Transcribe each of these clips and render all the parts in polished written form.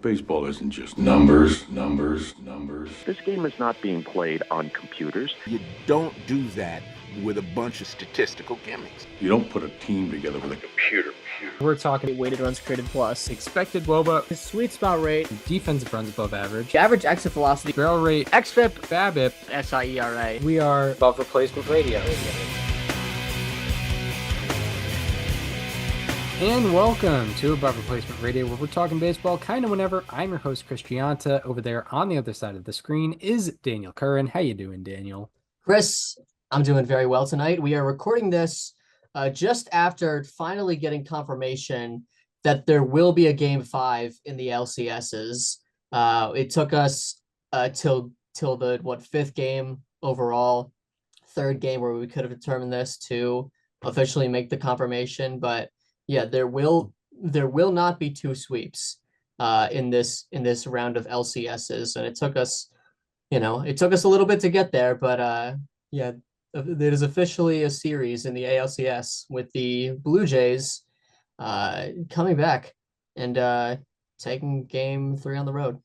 Baseball isn't just numbers, numbers, numbers. This game is not being played on computers. You don't do that with a bunch of statistical gimmicks. You don't put a team together with a computer. We're talking weighted runs created plus, expected WOBA, his sweet spot rate, defensive runs above average, average exit velocity, barrel rate, xFIP, BABIP, SIERA. We are above replacement radio. And welcome to Above Replacement Radio, where we're talking baseball kind of whenever. I'm your host, Chris Gianta. Over there on the other side of the screen is Daniel Curran. How you doing, Daniel? Chris, I'm doing very well tonight. We are recording this just after finally getting confirmation that there will be a Game 5 in the LCSs. It took us till the fifth game overall, third game where we could have determined this to officially make the confirmation, but yeah, there will not be two sweeps in this round of LCSs, and it took us a little bit to get there, but yeah, it is officially a series in the ALCS with the Blue Jays coming back and taking Game 3 on the road.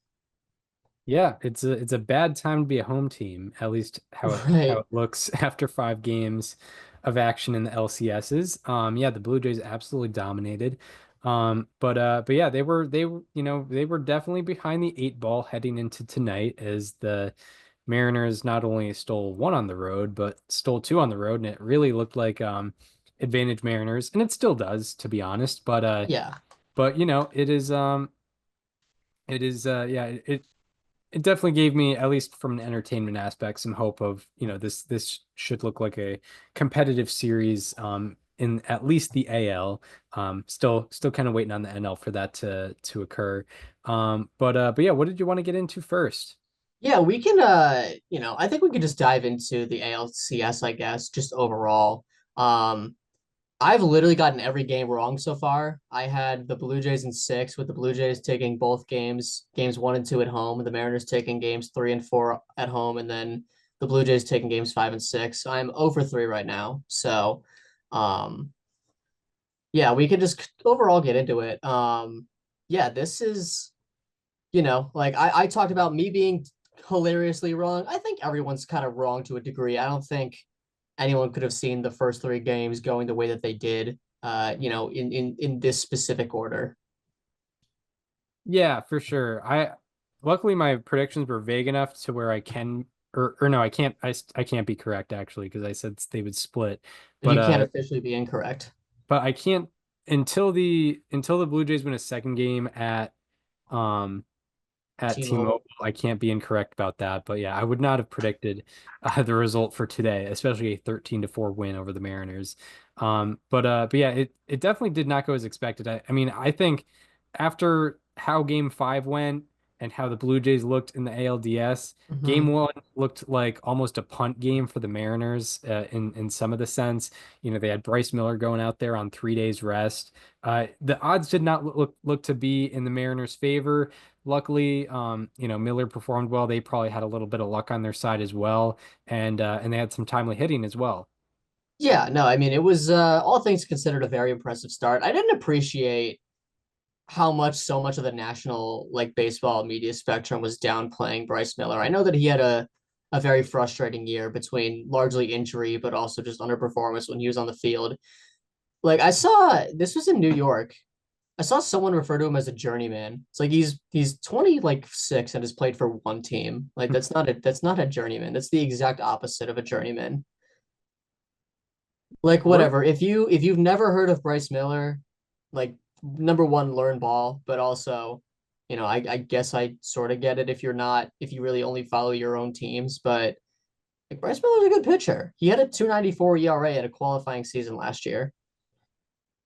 Yeah, it's a bad time to be a home team, at least how it looks after 5 games of action in the LCSs. Yeah, the Blue Jays absolutely dominated. But yeah, they were definitely behind the 8 ball heading into tonight, as the Mariners not only stole 1 on the road, but stole 2 on the road, and it really looked like advantage Mariners, and it still does, to be honest. But yeah, but it definitely gave me, at least from an entertainment aspect, some hope of, this should look like a competitive series in at least the AL. Still kind of waiting on the NL for that to occur. But yeah, what did you want to get into first? Yeah, we can I think we could just dive into the ALCS, I guess, just overall. I've literally gotten every game wrong so far. I had the Blue Jays in 6, with the Blue Jays taking both games 1 and 2 at home, and the Mariners taking games 3 and 4 at home, and then the Blue Jays taking games 5 and 6. I'm 0 for 3 right now. So, yeah, we could just overall get into it. Yeah, this is, I talked about me being hilariously wrong. I think everyone's kind of wrong to a degree. I don't think anyone could have seen the first 3 games going the way that they did, in this specific order. Yeah, for sure. Luckily my predictions were vague enough to where I can, or no, I can't be correct, actually, because I said they would split. But you can't officially be incorrect. But I can't until the Blue Jays win a second game at T-Mobile. I can't be incorrect about that. But yeah, I would not have predicted the result for today, especially a 13-4 win over the Mariners. But yeah, it definitely did not go as expected. I mean, I think after how Game 5 went and how the Blue Jays looked in the ALDS, Game 1 looked like almost a punt game for the Mariners in some of the sense. They had Bryce Miller going out there on 3 days rest. The odds did not look to be in the Mariners' favor. Luckily, Miller performed well. They probably had a little bit of luck on their side as well, and they had some timely hitting as well. Yeah, no, I mean, it was all things considered a very impressive start. I didn't appreciate how so much of the national baseball media spectrum was downplaying Bryce Miller. I know that he had a very frustrating year between largely injury, but also just underperformance when he was on the field. I saw, this was in New York, I saw someone refer to him as a journeyman. It's like he's 26 and has played for 1 team. That's not a journeyman. That's the exact opposite of a journeyman. Whatever. If you've never heard of Bryce Miller, number one, learn ball, but also, I guess I sort of get it if you really only follow your own teams. But Bryce Miller's a good pitcher. He had a 2.94 ERA at a qualifying season last year.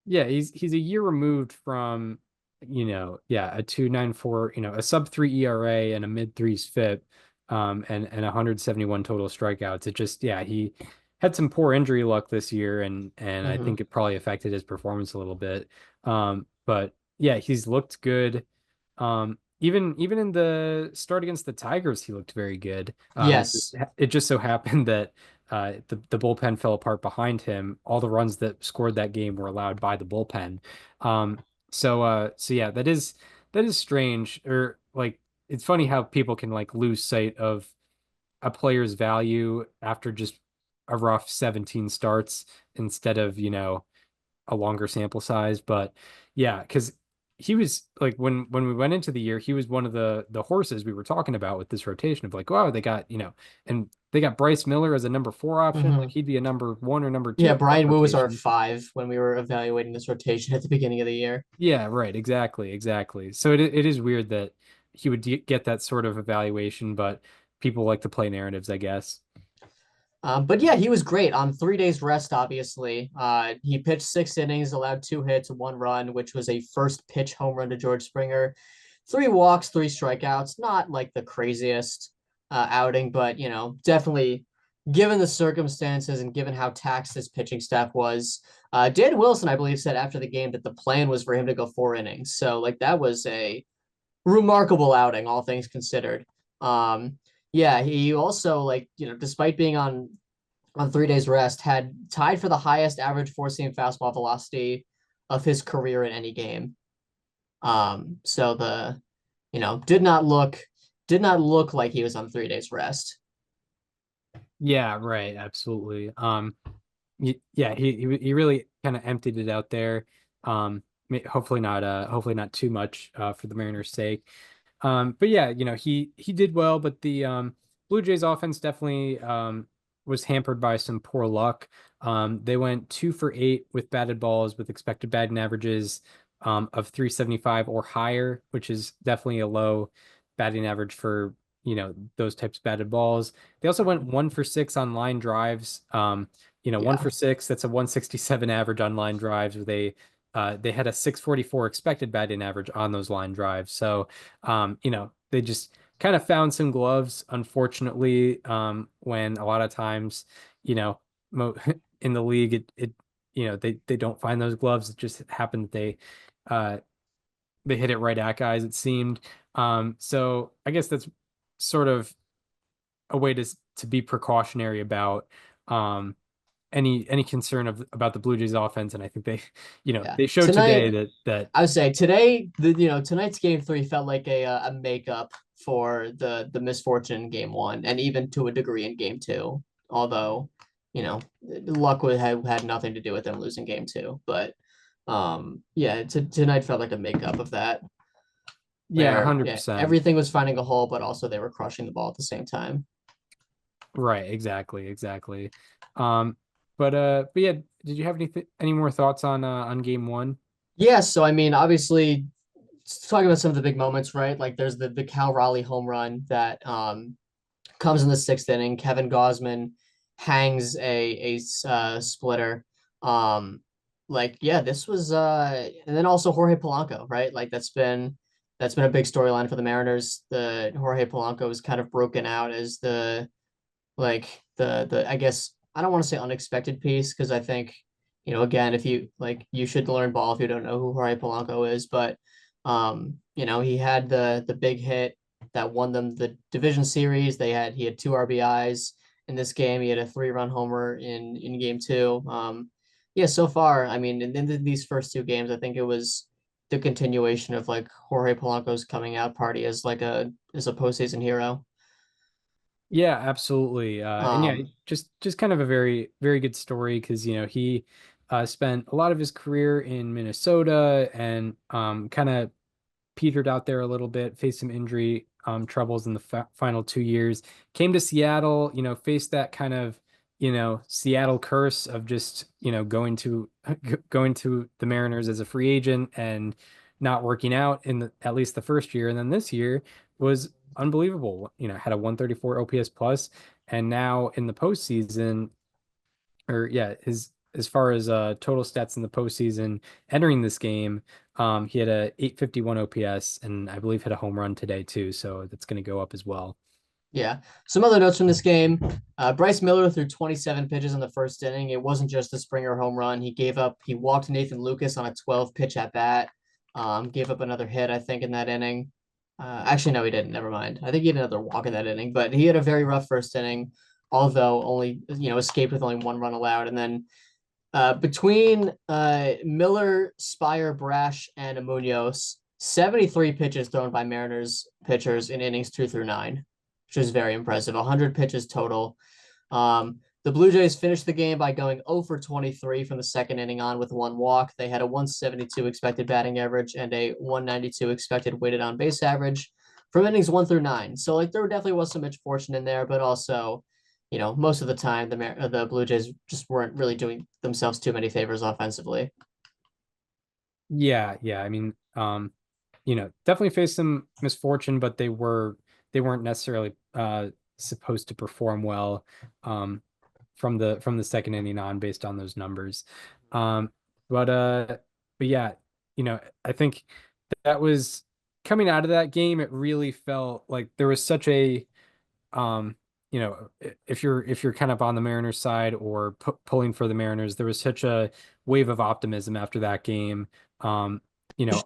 Yeah, he's a year removed from, a 2.94, a sub-3 ERA and a mid-3s FIP, and 171 total strikeouts. It just, yeah, he had some poor injury luck this year, and I think it probably affected his performance a little bit. But yeah, he's looked good. Even in the start against the Tigers, he looked very good. Yes. It just so happened that the bullpen fell apart behind him. All the runs that scored that game were allowed by the bullpen. So yeah, that is that is strange. Or like, it's funny how people can like lose sight of a player's value after just a rough 17 starts instead of, a longer sample size. But yeah, because he was like when we went into the year, he was one of the horses we were talking about with this rotation of like, wow, they got, and they got Bryce Miller as a number 4 option. Like he'd be a number 1 or number 2 Yeah, in that Brian Wu was our rotation. 5 when we were evaluating this rotation at the beginning of the year. Yeah, right, exactly, exactly. So it is weird that he would get that sort of evaluation, but people like to play narratives, I guess. But yeah, he was great on 3 days rest, obviously. He pitched 6 innings, allowed 2 hits, 1 run, which was a first pitch home run to George Springer. 3 walks, 3 strikeouts. Not like the craziest outing, but definitely given the circumstances and given how taxed his pitching staff was. Dan Wilson, I believe, said after the game that the plan was for him to go 4 innings. So like that was a remarkable outing, all things considered. Yeah, he also despite being on 3 days rest, had tied for the highest average four-seam fastball velocity of his career in any game. So did not look like he was on 3 days rest. Yeah, right, absolutely. Yeah, he really kind of emptied it out there. Hopefully not too much for the Mariners' sake. But yeah, he did well, but the Blue Jays offense definitely was hampered by some poor luck. They went 2 for 8 with batted balls with expected batting averages of 375 or higher, which is definitely a low batting average for those types of batted balls. They also went 1 for 6 on line drives. 1 Yeah. for 6, that's a 167 average on line drives where they had a 644 expected batting average on those line drives. So, they just kind of found some gloves, unfortunately, when a lot of times, you know, mo in the league, they don't find those gloves. It just happened that uh, they hit it right at guys, it seemed. So I guess that's sort of a way to be precautionary about, any concern about the Blue Jays offense. And I think they, Yeah. they showed today Tonight, that I would say tonight's game 3 felt like a makeup for the misfortune in game 1, and even to a degree in game 2. Although, luck would have had nothing to do with them losing game 2. But yeah, tonight felt like a makeup of that, yeah, where yeah, 100%. everything was finding a hole, but also they were crushing the ball at the same time. Right, exactly, exactly. Um, but yeah, did you have any more thoughts on game 1? Yeah, so I mean, obviously, talking about some of the big moments, right? Like there's the Cal Raleigh home run that comes in the 6th inning. Kevin Gosman hangs a splitter. Um, yeah, this was and then also Jorge Polanco, right? Like that's been a big storyline for the Mariners. The Jorge Polanco is kind of broken out as the I guess I don't want to say unexpected piece, because I think again, if you should learn ball if you don't know who Jorge Polanco is. But he had the big hit that won them the division series. He had 2 RBIs in this game. He had a 3-run homer in game 2. Yeah, so far, I mean, in these first 2 games, I think it was the continuation of like Jorge Polanco's coming out party as as a postseason hero. Yeah, absolutely. And yeah, Um, just kind of a very, very good story because, he spent a lot of his career in Minnesota and kind of petered out there a little bit, faced some injury troubles in the final 2 years, came to Seattle, faced that kind of, Seattle curse of just, going to the Mariners as a free agent and not working out in at least the first year. And then this year was unbelievable, had a 134 OPS plus, and now in the postseason, or yeah, his as far as total stats in the postseason entering this game, he had a 851 OPS and I believe hit a home run today too, so that's going to go up as well. Yeah. Some other notes from this game. Bryce Miller threw 27 pitches in the 1st inning. It wasn't just a Springer home run. He walked Nathan Lucas on a 12 pitch at bat. Gave up another hit, I think, in that inning. Actually, no, he didn't. Never mind. I think he had another walk in that inning, but he had a very rough 1st inning, although only, escaped with only 1 run allowed. And then between Miller, Spire, Brash, and Munoz, 73 pitches thrown by Mariners pitchers in innings 2 through 9, which is very impressive. 100 pitches total. The Blue Jays finished the game by going 0 for 23 from the second inning on with 1 walk. They had a 172 expected batting average and a 192 expected weighted on base average from innings 1 through 9. So like there definitely was some misfortune in there, but also, most of the time the Blue Jays just weren't really doing themselves too many favors offensively. Yeah. I mean, definitely faced some misfortune, but they weren't necessarily supposed to perform well from the second inning on based on those numbers. Um, but yeah, I think that was coming out of that game, it really felt like there was such a um, if you're kind of on the Mariners side or pulling for the Mariners, there was such a wave of optimism after that game.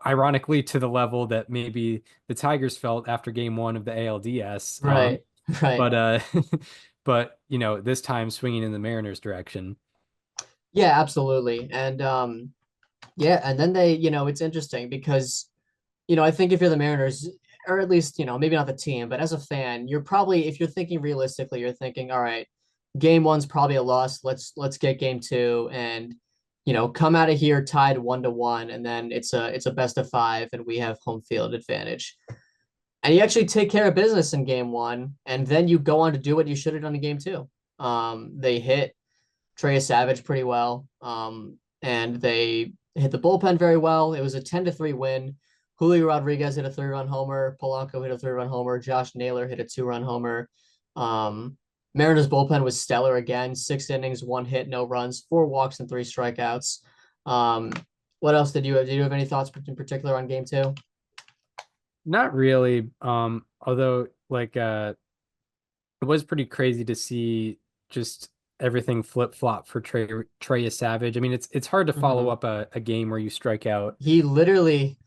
Ironically to the level that maybe the Tigers felt after game one of the ALDS. Right, right. But but this time swinging in the Mariners direction. Yeah, absolutely. And yeah, and then it's interesting because I think if you're the Mariners, or at least, maybe not the team, but as a fan, you're probably, if you're thinking realistically, you're thinking, all right, game one's probably a loss. Let's get game two and come out of here tied 1-1, and then it's a best of 5 and we have home field advantage. And you actually take care of business in game one, and then you go on to do what you should have done in game two. They hit Trey Savage pretty well. And they hit the bullpen very well. It was a 10-3 win. Julio Rodriguez hit a 3-run homer. Polanco hit a 3-run homer. Josh Naylor hit a 2-run homer. Mariners bullpen was stellar again. 6 innings, 1 hit, no runs, 4 walks, and 3 strikeouts. What else did you have? Did you have any thoughts in particular on game two? Not really. Although like it was pretty crazy to see just everything flip flop for Trey Savage. I mean, it's hard to follow up a game where you strike out. He literally,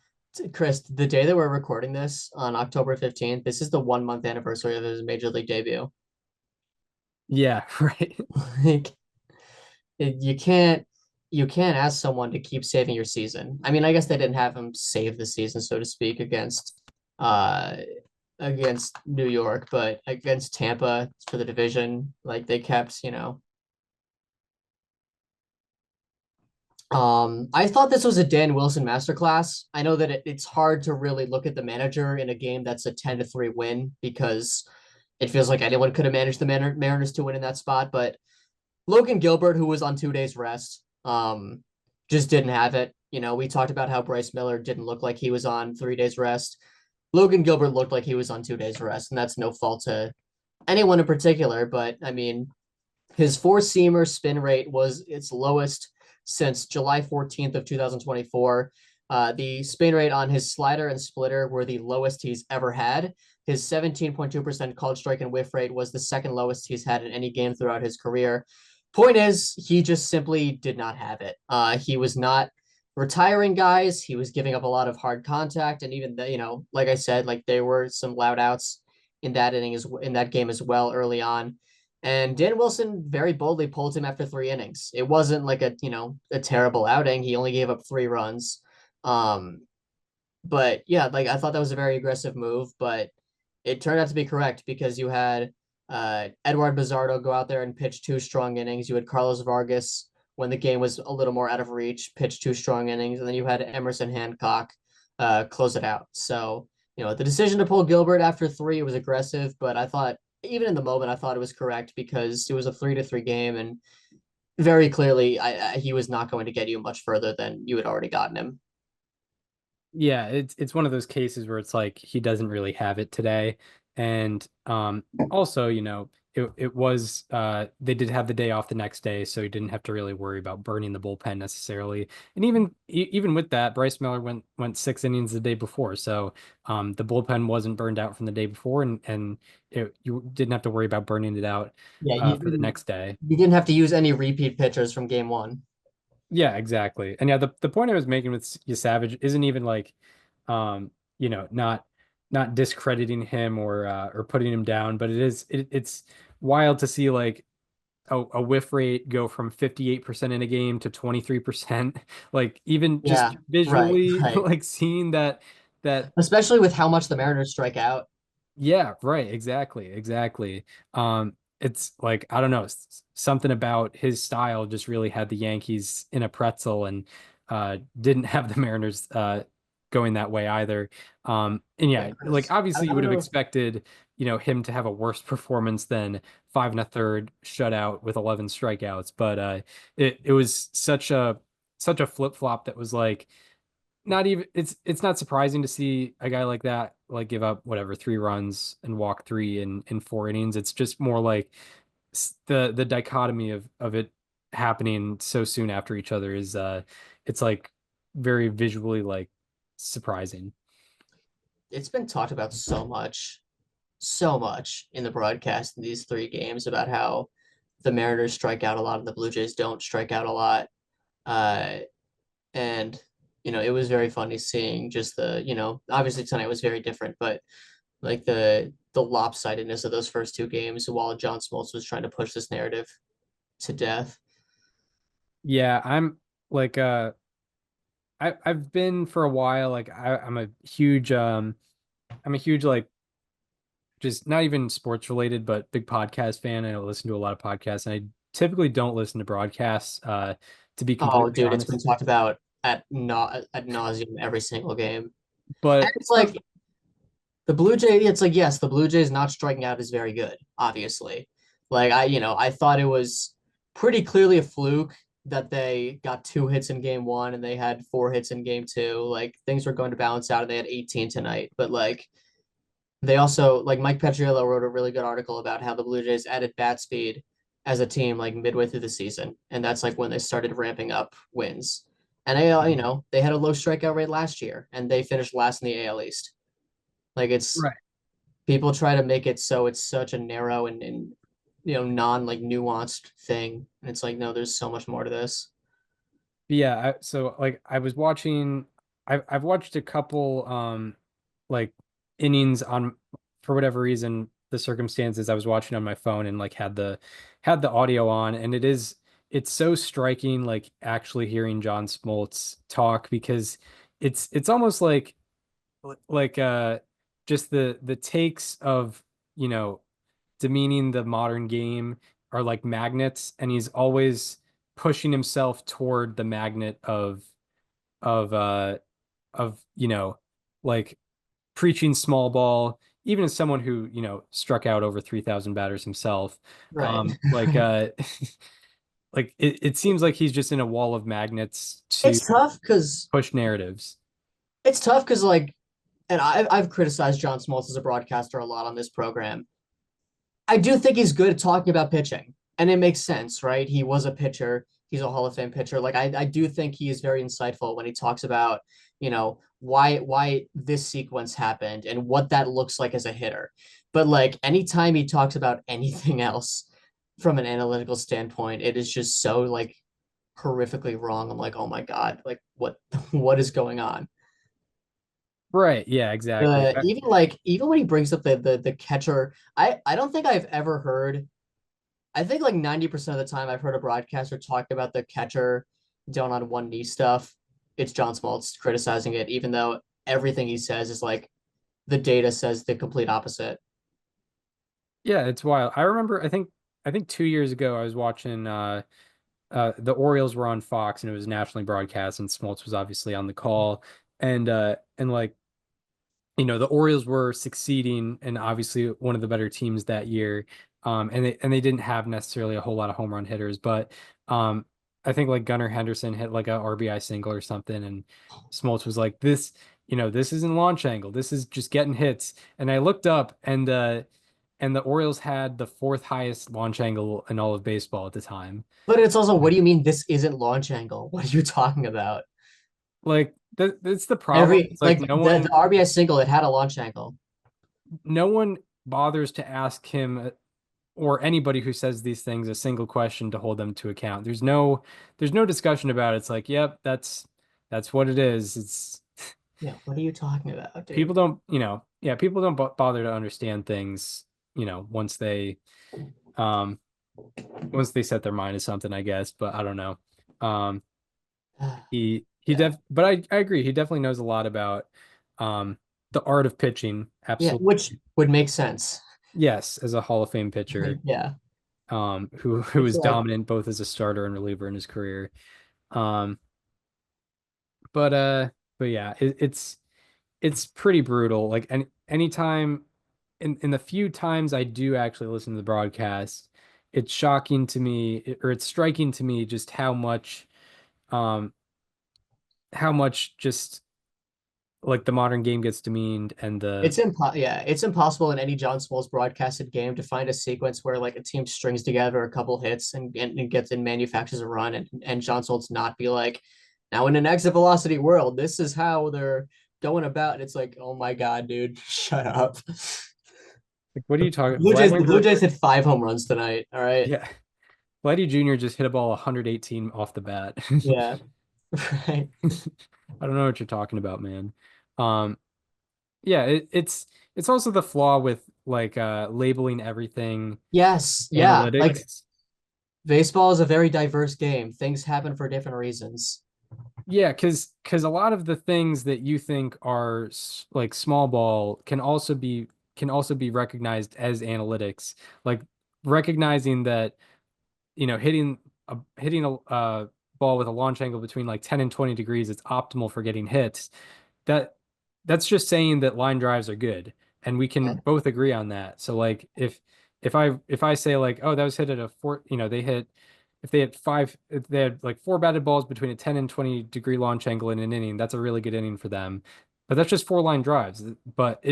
Chris, the day that we're recording this on October 15th, this is the 1 month anniversary of his major league debut. Yeah, right. Like you can't ask someone to keep saving your season. I mean, I guess they didn't have him save the season, so to speak, uh against New York, but against Tampa for the division, like they kept, I thought this was a Dan Wilson masterclass. I know that it's hard to really look at the manager in a game that's a 10-3 win because it feels like anyone could have managed the Mariners to win in that spot. But Logan Gilbert, who was on 2 days rest, just didn't have it. We talked about how Bryce Miller didn't look like he was on 3 days rest. Logan Gilbert looked like he was on 2 days rest, and that's no fault to anyone in particular. But I mean, his four-seamer spin rate was its lowest since July 14th of 2024. The spin rate on his slider and splitter were the lowest he's ever had. His 17.2% called strike and whiff rate was the second lowest he's had in any game throughout his career. Point is, he just simply did not have it. He was not retiring guys. He was giving up a lot of hard contact, and even like I said, like there were some loud outs in that game as well early on. And Dan Wilson very boldly pulled him after 3 innings. It wasn't like a terrible outing. He only gave up 3 runs. But yeah, like I thought that was a very aggressive move, but it turned out to be correct because you had Edward Bizardo go out there and pitch 2 strong innings. You had Carlos Vargas, when the game was a little more out of reach, pitch 2 strong innings, and then you had Emerson Hancock close it out. So, the decision to pull Gilbert after 3 was aggressive, but I thought even in the moment, I thought it was correct because it was a 3-3 game, and very clearly, he was not going to get you much further than you had already gotten him. Yeah, it's one of those cases where it's like he doesn't really have it today. And also, it was they did have the day off the next day, so he didn't have to really worry about burning the bullpen necessarily. And even with that, Bryce Miller went 6 innings the day before, so the bullpen wasn't burned out from the day before, and you didn't have to worry about burning it out Yeah, for the next day. you didn't have to use any repeat pitchers from game one. Yeah, exactly. And yeah, the point I was making with Savage isn't even like, not discrediting him or putting him down, but it's wild to see like a whiff rate go from 58% in a game to 23%. Like even just Yeah, right, visually, right. like seeing that that especially with how much the Mariners strike out. yeah, right, exactly. It's like I don't know, something about his style just really had the Yankees in a pretzel and didn't have the Mariners going that way either. And Yeah, yeah, like 'cause obviously I you would don't have know. expected, him to have a worse performance than 5 1/3 shutout with 11 strikeouts, but it was such a flip-flop that was like not even it's not surprising to see a guy like that like give up whatever 3 runs and walk three in 4 innings. It's just more like the dichotomy of it happening so soon after each other is it's like very visually like surprising. It's been talked about so much in the broadcast in these three games about how the Mariners strike out a lot and the Blue Jays don't strike out a lot. Uh, and it was very funny seeing just obviously tonight was very different, but like the lopsidedness of those first two games while John Smoltz was trying to push this narrative to death. Yeah, I'm like I've been for a while like I'm a huge like just not even sports related, but big podcast fan. I listen to a lot of podcasts, and I typically don't listen to broadcasts, to be Oh, completely dude, it's been honest. talked about at nauseum every single game. And But it's like the Blue Jay, it's like, yes, the Blue Jays not striking out is very good, obviously. Like I thought it was pretty clearly a fluke that they got 2 hits in game one and they had 4 hits in game two. Like things were going to balance out and they had 18 tonight. But like they also like Mike Petriello wrote a really good article about how the Blue Jays added bat speed as a team like midway through the season. And that's like when they started ramping up wins. And they had a low strikeout rate last year and they finished last in the AL East. Like it's right. people try to make it so it's such a narrow and non like nuanced thing, and it's like no, there's so much more to this. Yeah, so like I was watching I've watched a couple like innings on for whatever reason the circumstances I was watching on my phone and like had the audio on and it's so striking like actually hearing John Smoltz talk because it's almost like just the takes of you know demeaning the modern game are like magnets, and he's always pushing himself toward the magnet of like preaching small ball, even as someone who struck out over 3,000 batters himself. Right. Like like it seems like he's just in a wall of magnets to it's tough because push narratives. it's tough because like, and I've criticized John Smoltz as a broadcaster a lot on this program. I do think he's good at talking about pitching, and it makes sense, right? He was a pitcher. He's a Hall of Fame pitcher. Like I do think he is very insightful when he talks about, why this sequence happened and what that looks like as a hitter. But like anytime he talks about anything else from an analytical standpoint, it is just so like horrifically wrong. I'm like, oh my God, like what what is going on? Right, yeah, exactly. Even when he brings up the catcher, I don't think I've ever heard. I think like 90% of the time I've heard a broadcaster talk about the catcher down on one knee stuff. It's John Smoltz criticizing it, even though everything he says is like the data says the complete opposite. Yeah, it's wild. I remember I think 2 years ago I was watching the Orioles were on Fox and it was nationally broadcast and Smoltz was obviously on the call and like the Orioles were succeeding and obviously one of the better teams that year. And they didn't have necessarily a whole lot of home run hitters, but I think like Gunnar Henderson hit like a RBI single or something, and Smoltz was like, this isn't launch angle. This is just getting hits. And I looked up and the Orioles had the fourth highest launch angle in all of baseball at the time. But it's also, what do you mean this isn't launch angle? What are you talking about? Like that's the problem. Every It's like like no the one RBI single, it had a launch angle. no one bothers to ask him or anybody who says these things a single question to hold them to account. There's no discussion about it. It's like, yep, that's what it is. It's Yeah, what are you talking about, people dude? don't, yeah, people don't bother to understand things, um once they set their mind to something, I guess, but I don't know. Um he Yeah. but I agree. He definitely knows a lot about The art of pitching, Yeah, absolutely. which would make sense. Yes, as a Hall of Fame pitcher, Yeah. who It's was like, dominant both as a starter and reliever in his career. Um, but yeah, it's pretty brutal. Like anytime in the few times I do actually listen to the broadcast, it's shocking to me, or it's striking to me just um how much just like the modern game gets demeaned and the it's impossible in any John Smoltz broadcasted game to find a sequence where like a team strings together a couple hits and gets and manufactures a run and John Smoltz not be like, now in an exit velocity world, this is how they're going about. And it's like, oh my God, dude, shut up. like what are you talking The Blue Vladimir? Jays hit 5 home runs tonight. All right. Yeah, Vladdy Jr. just hit a ball 118 off the bat. Yeah. Right. I don't know what you're talking about, man. Um, yeah, it's also the flaw with like labeling everything Yes. Yeah. Like analytics. baseball is a very diverse game. Things happen for different reasons. Yeah, because a lot of the things that you think are like small ball can also be recognized as analytics. Like recognizing that hitting a ball with a launch angle between like 10 and 20 degrees is optimal for getting hits. That that's just saying that line drives are good, and we can Yeah. both agree on that. So like if I say like, oh, that was hit at a four, they hit if they had like four batted balls between a 10 and 20 degree launch angle in an inning, that's a really good inning for them. But that's just four line drives. But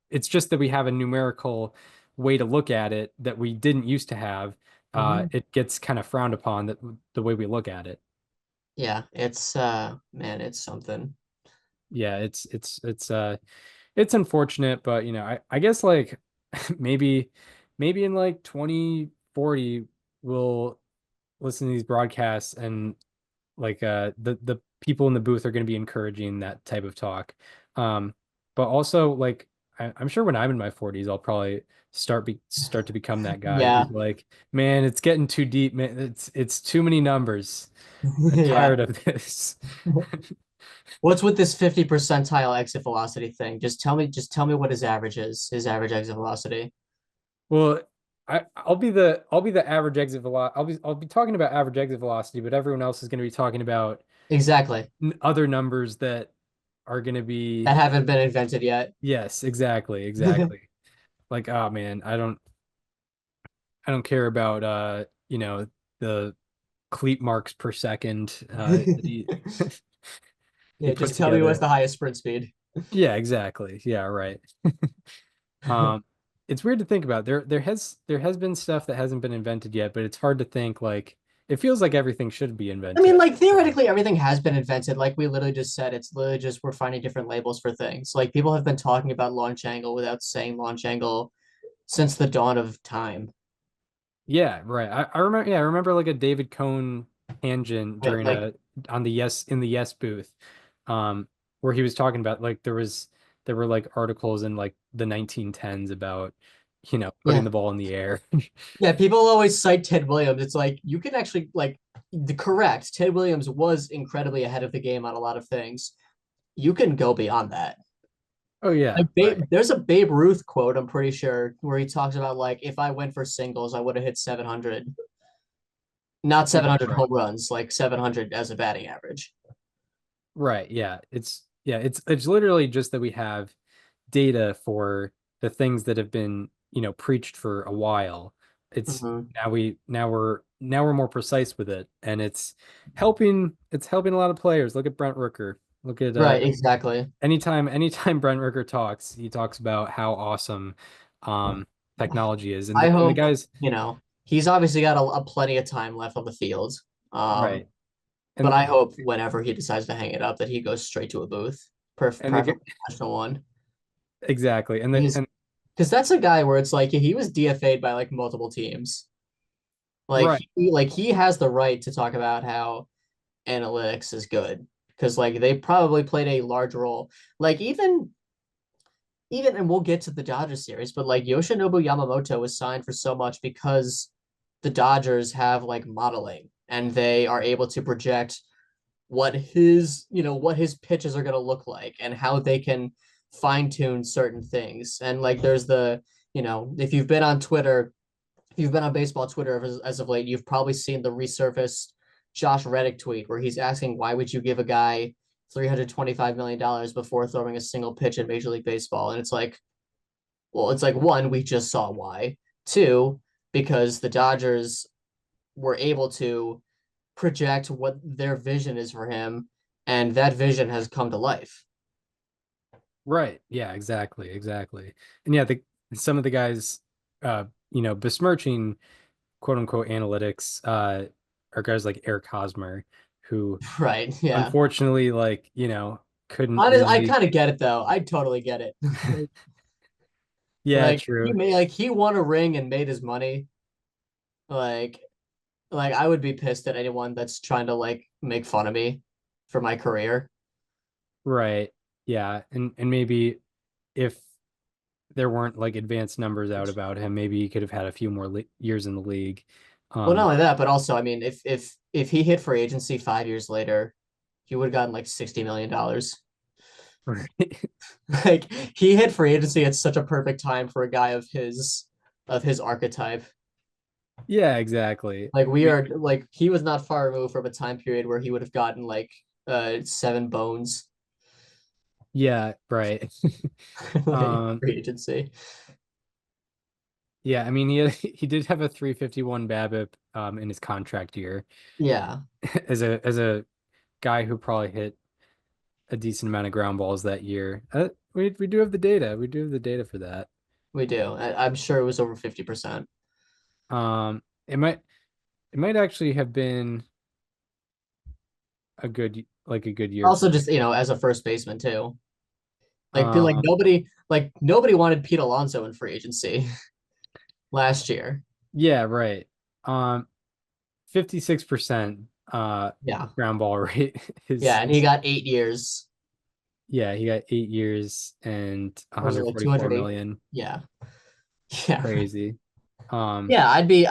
it's just that we have a numerical way to look at it that we didn't used to have. Mhm. It gets kind of frowned upon that the way we look at it. Yeah, it's man, it's something. Yeah, it's unfortunate, but I guess like maybe maybe in like 2040 we'll listen to these broadcasts and like the people in the booth are going to be encouraging that type of talk. Um, but also like I'm sure when I'm in my 40s I'll probably start to become that guy Yeah. who's like, man, it's getting too deep, man. It's too many numbers. I'm Yeah. tired of this. What's with this 50 percentile exit velocity thing? Just tell me what his average is, his average exit velocity. Well, I'll be the average exit velocity. I'll be talking about average exit velocity, but everyone else is going to be talking about Exactly. other numbers that are going to be. That haven't been invented yet. Yes, exactly, exactly. Like, oh man, I don't care about the cleat marks per second that he Yeah, put just tell me what's together. the highest sprint speed. Yeah, exactly. Yeah, right. Um, it's weird to think about. There has been stuff that hasn't been invented yet, but it's hard to think like it feels like everything should be I mean, invented. like theoretically, everything has been invented. Like we literally just said, it's literally just we're finding different labels for things. Like people have been talking about launch angle without saying launch angle since the dawn of time. Yeah, right. I remember. Yeah, I remember like a David Cohn tangent Right? during Like, a on the yes in the yes booth, um, where he was talking about like there were like articles in like the 1910s about putting yeah, the ball in the air. yeah. People always cite Ted Williams. It's like you can actually like the correct. Ted Williams was incredibly ahead of the game on a lot of things. You can go beyond that. Oh yeah, Like right, there's a Babe Ruth quote, I'm pretty sure, where he talks about like if I went for singles, I would have hit 700, not 700 right, home runs, like 700 as a batting average. right. Yeah, it's literally just that we have data for the things that have been preached for a while. It's Mhm. now we're more precise with it, and it's helping a lot of players. Look at Brent Rooker. Look at Right, exactly. anytime Brent Rooker talks, he talks about how awesome um technology is, and I the hope, guys. he's obviously got a plenty of time left on the field. Right, But and I hope whenever he decides to hang it up that he goes straight to a booth, and the preferably national one. exactly, and the Because and because that's a guy where it's like he was DFA'd by like multiple teams. right. Like he has the right to talk about how analytics is good because like they probably played a large role. Like even and we'll get to the Dodgers series, but like Yoshinobu Yamamoto was signed for so much because the Dodgers have like modeling and they are able to project what his pitches are going to look like and how they can fine tune certain things. And like there's the, if you've been on Twitter, if you've been on baseball Twitter as of late, you've probably seen the resurfaced Josh Reddick tweet where he's asking why would you give a guy $325 million before throwing a single pitch in Major League Baseball? And it's like, well, it's like one, we just saw why. Two, because the Dodgers were able to project what their vision is for him, and that vision has come to life. Right. Yeah, exactly. And yeah, some of the guys besmirching quote unquote analytics are guys like Eric Hosmer, who Right. Yeah. unfortunately, like, couldn't Honest, I really. kind of get it though. I totally get it. Yeah, true. He won a ring and made his money. Like I would be pissed at anyone that's trying to like make fun of me for my career. Right. Yeah. And maybe if there weren't like advanced numbers out about him, maybe he could have had a few more years in the league. Well, not only that, but also, I mean, if he hit free agency 5 years later, he would have gotten like $60 million. Right. Like he hit free agency at such a perfect time for a guy of his archetype. Yeah, exactly. Like we are like he was not far removed from a time period where he would have gotten like 7 bones Yeah, right. like Um, free agency. yeah, I mean he did have a 351 BABIP in his contract year Yeah, as a guy who probably hit a decent amount of ground balls that year. We do have the data. We do have the data for that. we do. I'm sure it was over 50%. Um, it might actually have been a good year for Also, just as a first baseman too. Like um nobody wanted Pete Alonso in free agency last year. yeah, right. 56% Yeah, ground ball rate yeah, is and he got 8 years. yeah, he got 8 years and Or was it like 144 208? million. Yeah, yeah, Crazy. Um, yeah. I'd be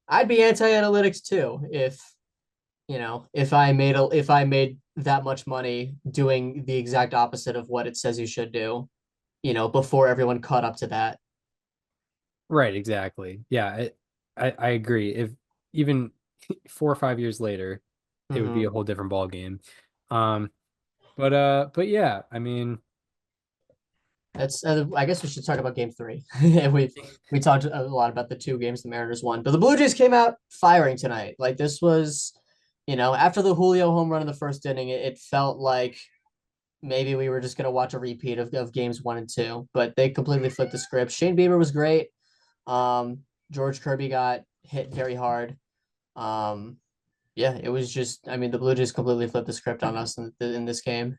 anti-analytics too if I made that much money doing the exact opposite of what it says you should do, before everyone caught up to that. right, exactly. Yeah, I agree. If even 4 or 5 years later, it would be a Hmm. whole different ball game. Um, but yeah, I mean, I guess we should talk about game three. And we talked a lot about the two games the Mariners won, but the Blue Jays came out firing tonight. Like this was, after the Julio home run in the first inning, it felt like maybe we were just gonna watch a repeat of games 1 and 2, but they completely flipped the script. Shane Bieber was great. Um, George Kirby got hit very hard. Um, yeah, it was just, I mean, the Blue Jays completely flipped the script on us in this game.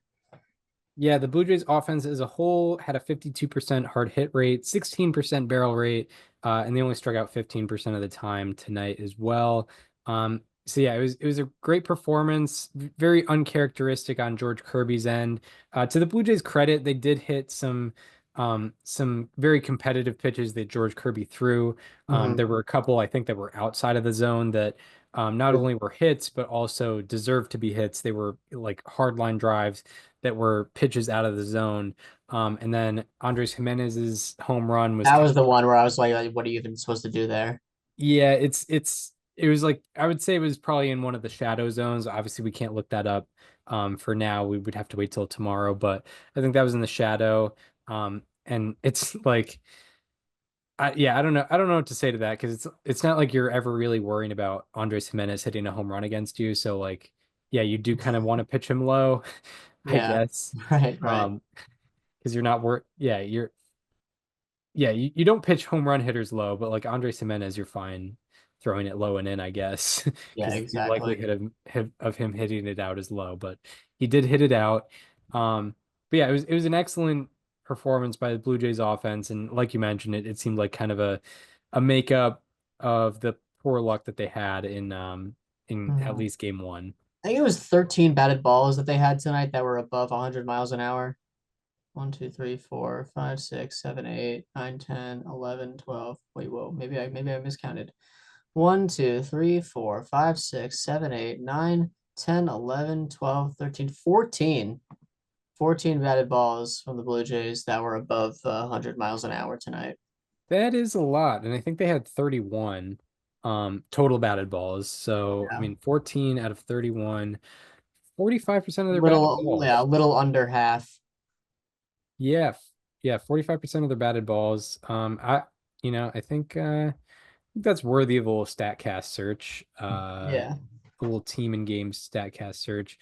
yeah, the Blue Jays offense as a whole had a 52% hard hit rate, 16% barrel rate, and they only struck out 15% of the time tonight as well. So yeah, it was a great performance, very uncharacteristic on George Kirby's end. To the Blue Jays' credit, they did hit some very competitive pitches that George Kirby threw. There Mhm. were a couple I think that were outside of the zone that not only were hits but also deserved to be hits. They were like hard line drives that were pitches out of the zone. And then Andres Jimenez's home run was That kind was of, the one where I was like, what are you even supposed to do there? yeah, it was like I would say it was probably in one of the shadow zones. Obviously, we can't look that up for now. We would have to wait till tomorrow, but I think that was in the shadow. And it's like yeah, I don't know what to say to that because it's not like you're ever really worrying about Andres Jimenez hitting a home run against you. So like, yeah, you do kind of want to pitch him low, I Yeah, guess. right. Because you're not yeah, you don't pitch home run hitters low, but like Andres Jimenez, you're fine throwing it low and in, I guess, Yeah, because the exactly. likelihood of him hitting it out is low, but he did hit it out. But yeah, it was an excellent performance by the Blue Jays offense, and like you mentioned, it seemed like kind of a makeup of the poor luck that they had in at Mhm. least game one. I think it was 13 batted balls that they had tonight that were above 100 miles an hour. 1, 2, 3, 4, 5, 6, 7, 8, 9, 10, 11, 12. Wait, whoa, maybe I miscounted. 1, 2, 3, 4, 5, 6, 7, 8, 9, 10, 11, 12, 13, 14. 14 batted balls from the Blue Jays that were above 100 miles an hour tonight. That is a lot, and I think they had 31 total batted balls. So, I Yeah. mean, 14 out of 31, 45% of their batted Yeah, a balls. little under half. Yeah, yeah, 45% of their batted balls. I think that's worthy of a little StatCast search, Yeah. a little team and game StatCast search.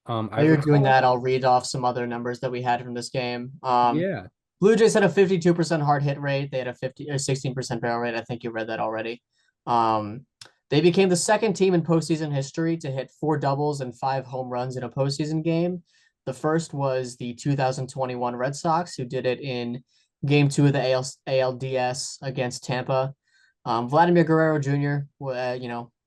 I While you're doing recall, that, I'll read off some other numbers that we had from this game. yeah, Blue Jays had a 52% hard hit rate. They had a 50 or 16% barrel rate. I think you read that already. Um, they became the second team in postseason history to hit 4 doubles and 5 home runs in a postseason game. The first was the 2021 Red Sox, who did it in Game 2 of the ALDS against Tampa. Vladimir Guerrero Jr.,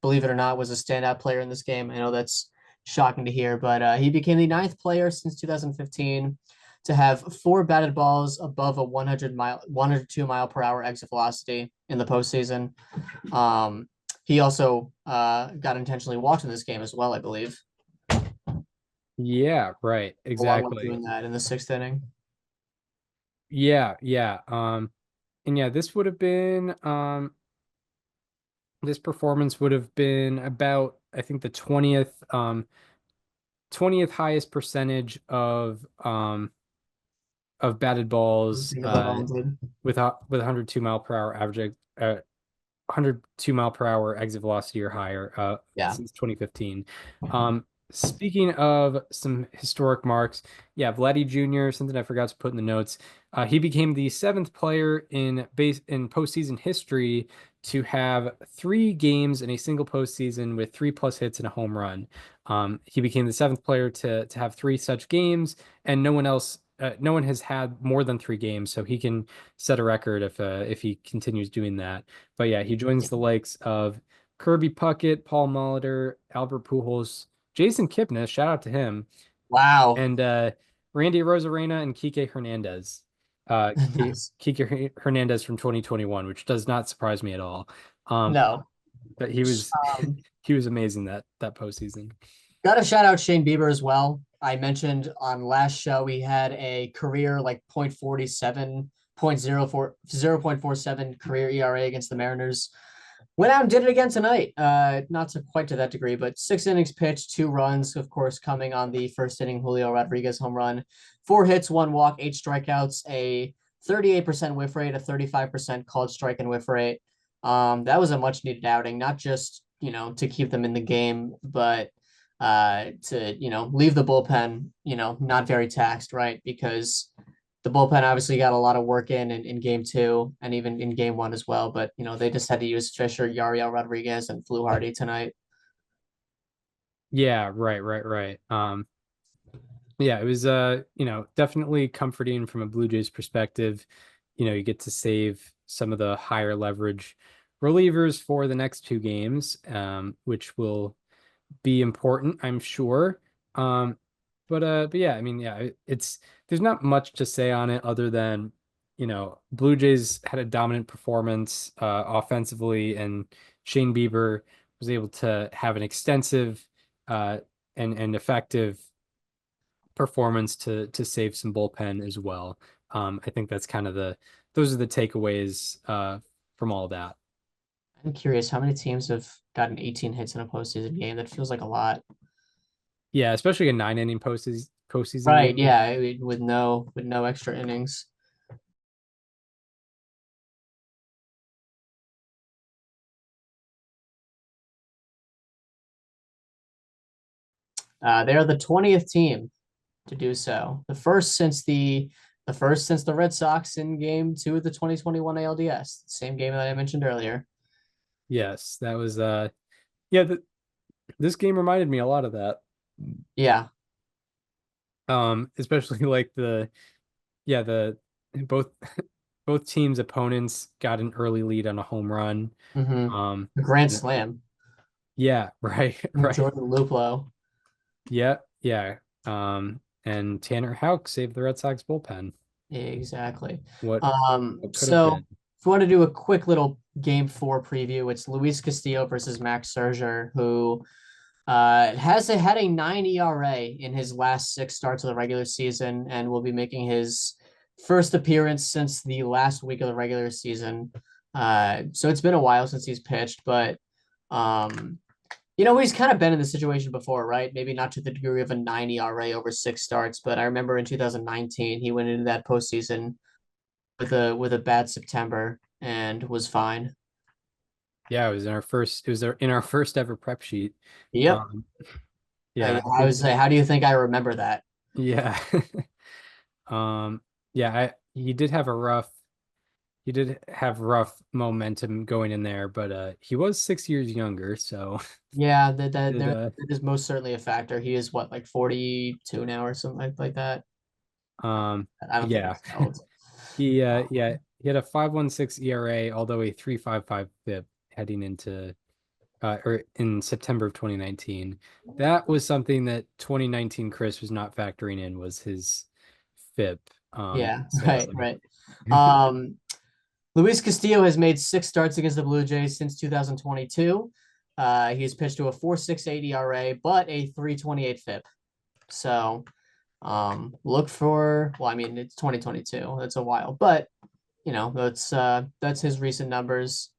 believe it or not, was a standout player in this game. I know that's shocking to hear, but he became the 9th player since 2015 to have 4 batted balls above a 102 mile per hour exit velocity in the postseason. He also got intentionally walked in this game as well, I believe, yeah, right, along with exactly. doing that in the 6th inning. Yeah, yeah. And yeah, this performance would have been about, I think, the 20th highest percentage of batted balls Above 100. with 102 mile per hour average 102 mile per hour exit velocity or higher Yeah. since 2015. Speaking of some historic marks, yeah, Vladdy Jr., something I forgot to put in the notes. He became the 7th player in postseason history to have 3 games in a single postseason with 3+ hits and a home run. He became the 7th player to have 3 such games, and no one has had more than 3 games, so he can set a record if he continues doing that. But yeah, he joins the likes of Kirby Puckett, Paul Molitor, Albert Pujols, Jason Kipnis, shout out to him, Wow. and Randy Rosarena and Kike Hernandez. Nice. Kike Hernandez from 2021, which does not surprise me at all. Um, No. but he was Um, he was amazing that postseason. Got to shout out Shane Bieber as well. I mentioned on last show he had a career like 0.47, 0.47 career ERA against the Mariners. Went out and did it again tonight. Not to quite to that degree, but 6 innings pitched, 2 runs, of course, coming on the first inning Julio Rodriguez home run. 4 hits, 1 walk, 8 strikeouts, a 38% whiff rate, a 35% called strike and whiff rate. That was a much needed outing, not just to keep them in the game, but to leave the bullpen not very taxed, right? Because the bullpen obviously got a lot of work in game 2 and even in game 1 as well. But they just had to use Fisher, Yariel Rodriguez, and Fluharty tonight. Yeah, right, right, right. Yeah, it was definitely comforting from a Blue Jays perspective. You get to save some of the higher leverage relievers for the next 2 games, which will be important, I'm sure. But yeah, I mean, yeah, there's not much to say on it other than, Blue Jays had a dominant performance offensively, and Shane Bieber was able to have an extensive and effective performance to save some bullpen as well. I think that's kind of those are the takeaways from all that. I'm curious how many teams have gotten 18 hits in a postseason game. That feels like a lot. Yeah, especially a 9 inning postseason Right. game. Yeah. With no extra innings. They're the 20th team to do so. The first since the Red Sox in Game 2 of the 2021 ALDS, same game that I mentioned earlier. Yes, that was yeah, this game reminded me a lot of that. Yeah. Especially like the both both teams' opponents got an early lead on a home run. Mm-hmm. Um, A grand and- slam yeah, right, from right. Jordan Luplow. Yeah, yeah. And Tanner Houck saved the Red Sox bullpen. Exactly. What could have So been? if you want to do a quick little game 4 preview, it's Luis Castillo versus Max Scherzer, who Has had a 9 ERA in his last 6 starts of the regular season and will be making his first appearance since the last week of the regular season. So it's been a while since he's pitched, but he's kind of been in the situation before, right? Maybe not to the degree of a 9 ERA over 6 starts, but I remember in 2019 he went into that postseason with a bad September and was fine. Yeah, it was in our first ever prep sheet. Yep. Um, I, yeah, I would say, how do you think I remember that? yeah. Yeah, he did have rough momentum going in there, but he was 6 years younger, so Yeah, that it, that is most certainly a factor. He is what, like 42 now or something like that. I don't think yeah. he's old. He had a 5.16 ERA, although a 3.55 FIP heading into or in September of 2019. That was something that 2019 Chris was not factoring in, was his FIP. Yeah, So right. Um, Luis Castillo has made 6 starts against the Blue Jays since 2022. He has pitched to a 4.68 ERA, but a 3.28 FIP. So look for, well, I mean, it's 2022. That's a while, but that's his recent numbers.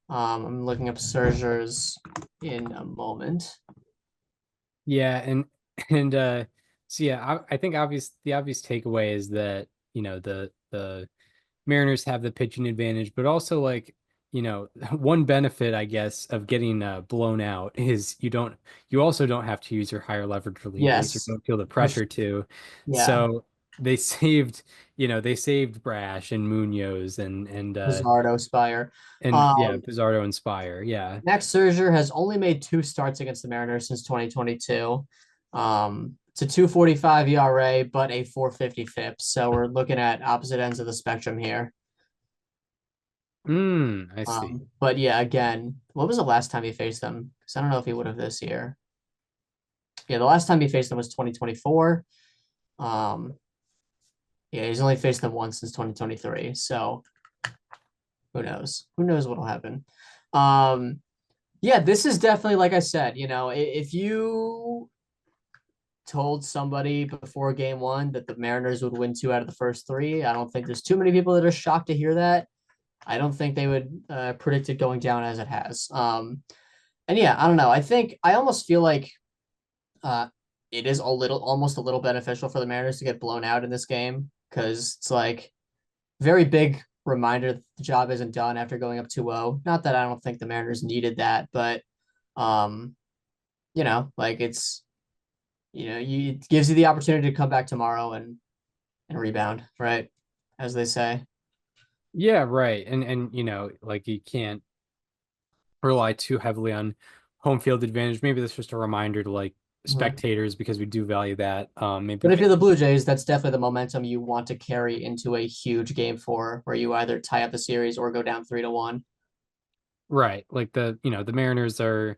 I'm looking up Scherzer's in a moment. yeah, and so yeah, I think the obvious takeaway is that, the Mariners have the pitching advantage, but also, like, one benefit, I guess, of getting blown out is you also don't have to use your higher leverage relievers, or Yes. don't feel the pressure to. Yeah. So they saved Brash and Munoz Lizardo, Spire. and yeah, Um, Pizarro and Spire. Yeah. Max Scherzer has only made 2 starts against the Mariners since 2022. It's a 2.45 ERA, but a 4.50 FIP. So we're looking at opposite ends of the spectrum here. I see. But yeah, again, what was the last time he faced them? Because I don't know if he would have this year. Yeah, the last time he faced them was 2024. Um, yeah, he's only faced them once since 2023. So who knows? Who knows what'll happen? Um, yeah, this is definitely, like I said, if you told somebody before game one that the Mariners would win 2 out of the first 3, I don't think there's too many people that are shocked to hear that. I don't think they would predict it going down as it has. And yeah, I don't know. I almost feel like uh, it is almost a little beneficial for the Mariners to get blown out in this game, because it's like very big reminder that the job isn't done after going up 2-0. Not that I don't think the Mariners needed that, but um, like it gives you the opportunity to come back tomorrow and rebound, right? As they say. Yeah, right. And like, you can't rely too heavily on home field advantage. Maybe that's just a reminder to, like, Mhm. spectators, because we do value that. But Maybe if you're the Blue Jays, that's definitely the momentum you want to carry into a huge game 4, where you either tie up the series or go down 3-1. right. Like, the Mariners are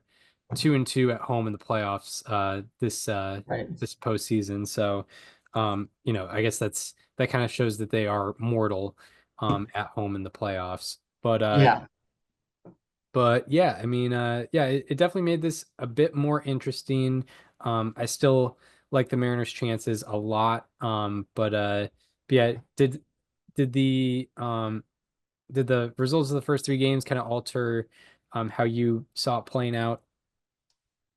2-2 at home in the playoffs Right. this postseason. So I guess that kind of shows that they are mortal at home in the playoffs. Yeah. But yeah, I mean, yeah, it definitely made this a bit more interesting. I still like the Mariners' chances a lot. But yeah, did the um did the results of the first 3 games kind of alter how you saw it playing out?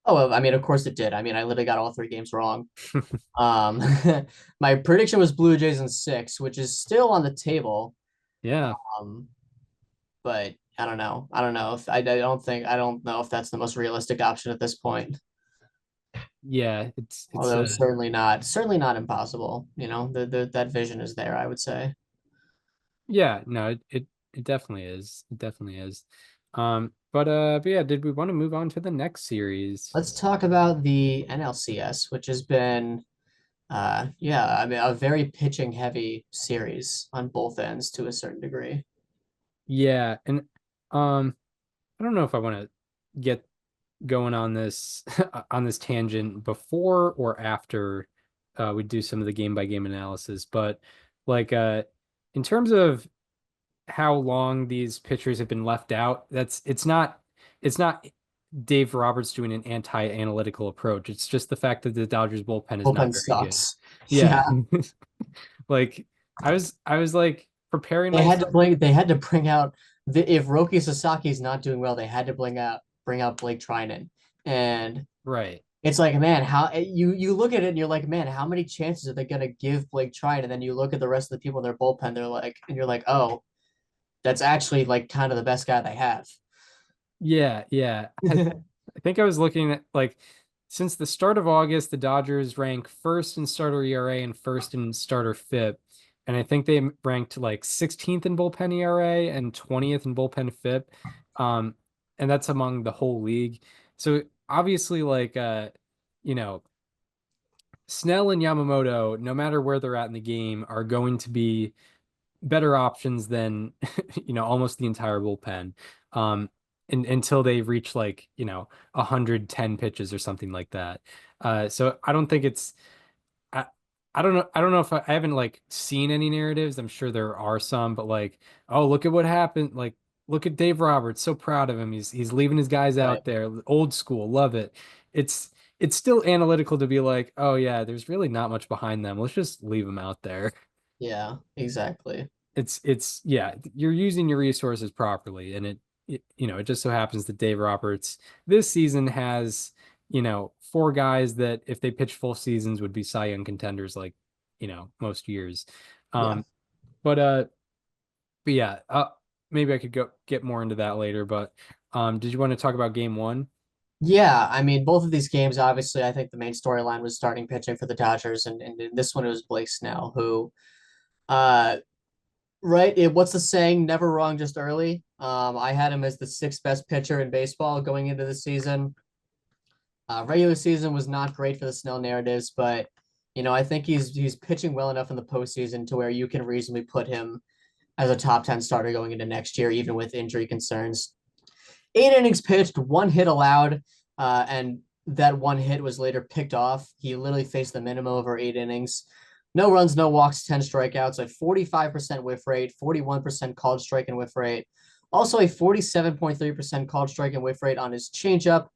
Oh, well, I mean, of course it did. I mean, I literally got all 3 games wrong. Um, my prediction was Blue Jays in 6, which is still on the table. Yeah, Um, but I don't know. I don't know if I don't know if that's the most realistic option at this point. yeah, it's Although certainly not impossible. That vision is there, I would say. yeah, no, it definitely is. It definitely is. But yeah, did we want to move on to the next series? Let's talk about the NLCS, which has been yeah, I mean, a very pitching heavy series on both ends to a certain degree. Yeah, and I don't know if I want to get going on this on this tangent before or after we do some of the game by game analysis, but, like, in terms of how long these pitchers have been left out, it's not Dave Roberts doing an anti-analytical approach. It's just the fact that the Dodgers bullpen is not Bullpen very good. sucks. Yeah. Yeah. Like I was like preparing They had to myself. bring out if Roki Sasaki's not doing well, they had to bring out Blake Trinan. And Right. it's like, man, how you look at it and you're like, man, how many chances are they gonna give Blake Trinan? And then you look at the rest of the people in their bullpen, they're like, and you're like, oh, that's actually like kind of the best guy they have. Yeah, yeah. I think I was looking at like since the start of August, the Dodgers rank first in starter ERA and first in starter FIP. And I think they ranked like 16th in bullpen ERA and 20th in bullpen FIP. Um, and that's among the whole league. So obviously, like you know, Snell and Yamamoto, no matter where they're at in the game, are going to be better options than almost the entire bullpen until they reach like 110 pitches or something like that. So I don't think it's I, I don't know if I haven't like seen any narratives. I'm sure there are some, but like, oh, look at what happened. Like, look at Dave Roberts, so proud of him. He's leaving his guys Right. out there, old school, love it. it's it's still analytical to be like, oh yeah, there's really not much behind them, let's just leave them out there. Yeah, exactly. It's yeah, you're using your resources properly, and it just so happens that Dave Roberts this season has four guys that if they pitch full seasons would be Cy Young contenders like most years. Yeah. um but yeah, maybe I could go get more into that later, but did you want to talk about game one? Yeah, I mean, both of these games, obviously, I think the main storyline was starting pitching for the Dodgers, and in this one it was Blake Snell, who, uh, right, what's the saying? Never wrong, just early. I had him as the sixth best pitcher in baseball going into the season. Regular season was not great for the Snell narratives, but I think he's pitching well enough in the postseason to where you can reasonably put him as a top 10 starter going into next year, even with injury concerns. 8 innings pitched, one hit allowed, and that one hit was later picked off. He literally faced the minimum over 8 innings. No runs, no walks, 10 strikeouts, a 45% whiff rate, 41% called strike and whiff rate. Also a 47.3% called strike and whiff rate on his changeup,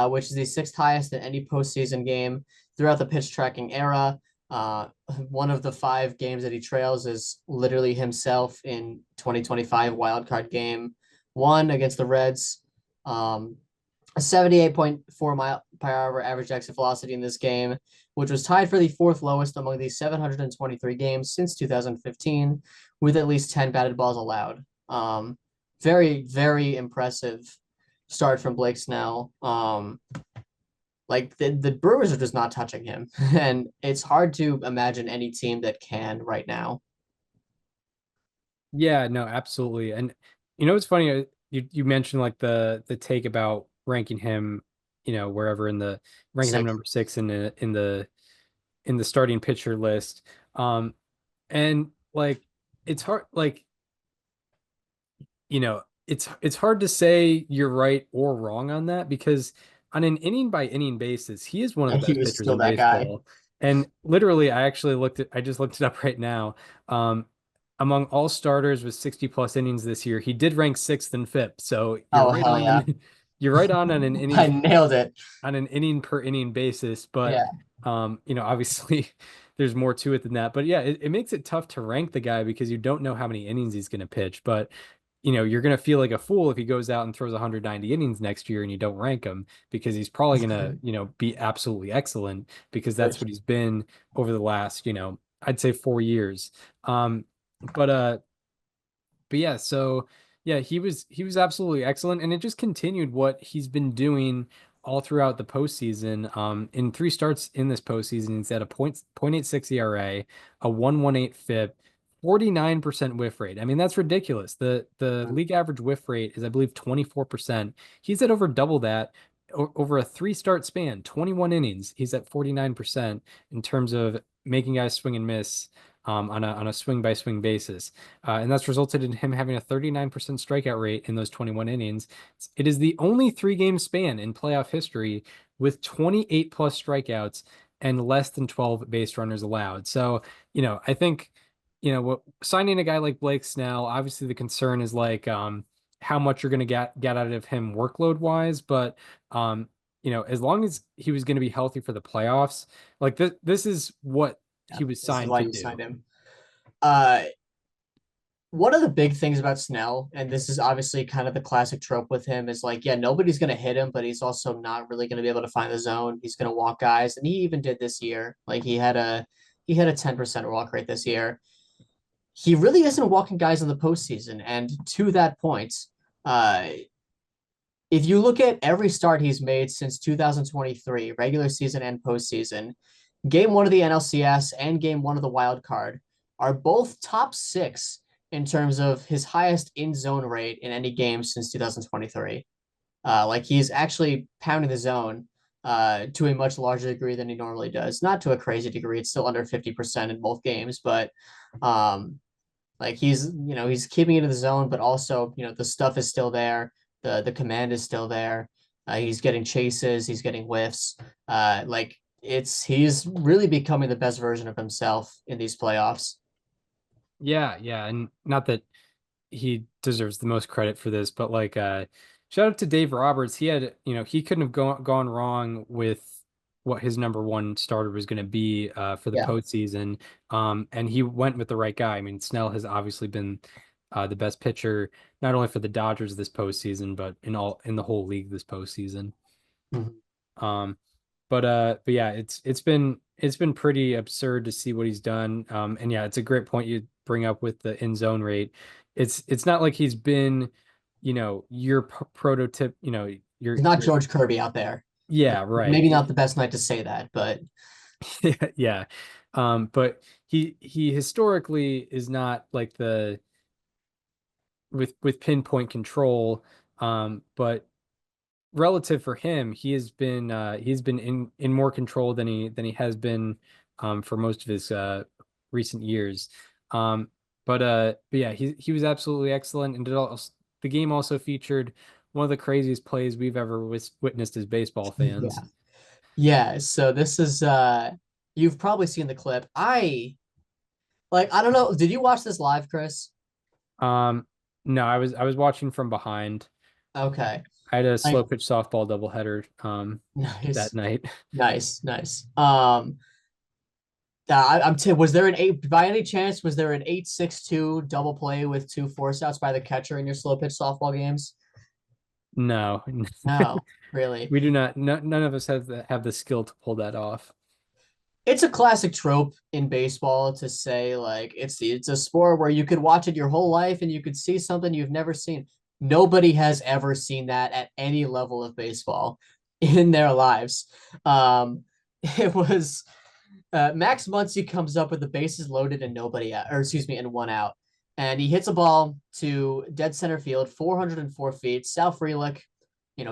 which is the sixth highest in any postseason game throughout the pitch tracking era. One of the 5 games that he trails is literally himself in 2025 wildcard game one against the Reds. A 78.4 mile per hour average exit velocity in this game, which was tied for the fourth lowest among the 723 games since 2015, with at least 10 batted balls allowed. Very, very impressive start from Blake Snell. Like the Brewers are just not touching him, and it's hard to imagine any team that can right now. Yeah, no, absolutely. And it's funny, you mentioned like the take about ranking him, wherever in the ranking him Six. number six in the starting pitcher list. And like it's hard, like it's hard to say you're right or wrong on that, because on an inning by inning basis, he is one of the He best was pitchers still in that guy. baseball. And literally, I just looked it up right now. Among all starters with 60 plus innings this year, he did rank sixth in FIP. So you're Oh right hell yeah! on, you're right on an I nailed it. inning per inning basis. But Yeah. obviously there's more to it than that. But yeah, it makes it tough to rank the guy because you don't know how many innings he's going to pitch. But you're going to feel like a fool if he goes out and throws 190 innings next year and you don't rank him, because he's probably going to, be absolutely excellent, because that's what he's been over the last, I'd say 4 years. But yeah, so yeah, he was absolutely excellent, and it just continued what he's been doing all throughout the postseason. In 3 starts in this postseason, he's at a .86 ERA, a 1.18 FIP, 49% whiff rate. I mean, that's ridiculous. The league average whiff rate is, I believe, 24%. He's at over double that over a 3 start span, 21 innings. He's at 49% in terms of making guys swing and miss on a swing by swing basis. And that's resulted in him having a 39% strikeout rate in those 21 innings. It is the only 3 game span in playoff history with 28 plus strikeouts and less than 12 base runners allowed. So, I think, signing a guy like Blake Snell, obviously the concern is like, how much you're going to get out of him workload wise, but as long as he was going to be healthy for the playoffs, like this is what Yeah, he was this is signed why to you do. signed him. Uh, one of the big things about Snell, and this is obviously kind of the classic trope with him, is like, yeah, nobody's going to hit him, but he's also not really going to be able to find the zone. He's going to walk guys, and he even did this year. Like he had a 10% walk rate this year. He really isn't walking guys in the postseason, and to that point, uh, if you look at every start he's made since 2023, regular season and postseason, game one of the NLCS and game one of the wild card are both top six in terms of his highest in zone rate in any game since 2023. Like he's actually pounding the zone to a much larger degree than he normally does. Not to a crazy degree. It's still under 50% in both games, but um, like he's keeping it in the zone, but also, the stuff is still there. The command is still there. He's getting chases, he's getting whiffs. Like he's really becoming the best version of himself in these playoffs. Yeah, and not that he deserves the most credit for this, but like shout out to Dave Roberts. He had, he couldn't have gone wrong with what his number one starter was going to be for the Yeah. postseason. And he went with the right guy. I mean, Snell has obviously been the best pitcher not only for the Dodgers this postseason, but in the whole league this postseason. Mhm. Um, but yeah, it's been pretty absurd to see what he's done. And yeah, it's a great point you bring up with the in zone rate. It's not like he's been, your prototype, He's not George Kirby out there. yeah, right. Maybe not the best night to say that, but Yeah. But he historically is not like the with pinpoint control. But relative for him, he's been in more control than he has been for most of his recent years. Um, but yeah, he was absolutely excellent, and the game also featured one of the craziest plays we've ever witnessed as baseball yeah. fans. Yeah, so this is you've probably seen the clip. I don't know, did you watch this live, Chris? Um, no, I was watching from behind. Okay. I had a Like slow pitch softball doubleheader that nice. night. Nice. Was there an eight by any chance? Was there an 8-6-2 double play with two force outs by the catcher in your slow pitch softball games? No, No, really. we do not. None of us have the skill to pull that off. It's a classic trope in baseball to say like it's a sport where you could watch it your whole life and you could see something you've never seen. Nobody has ever seen that at any level of baseball in their lives. It was Max Muncy comes up with the bases loaded and nobody out, or excuse me, and one out. And he hits a ball to dead center field, 404 feet. Sal Frelick,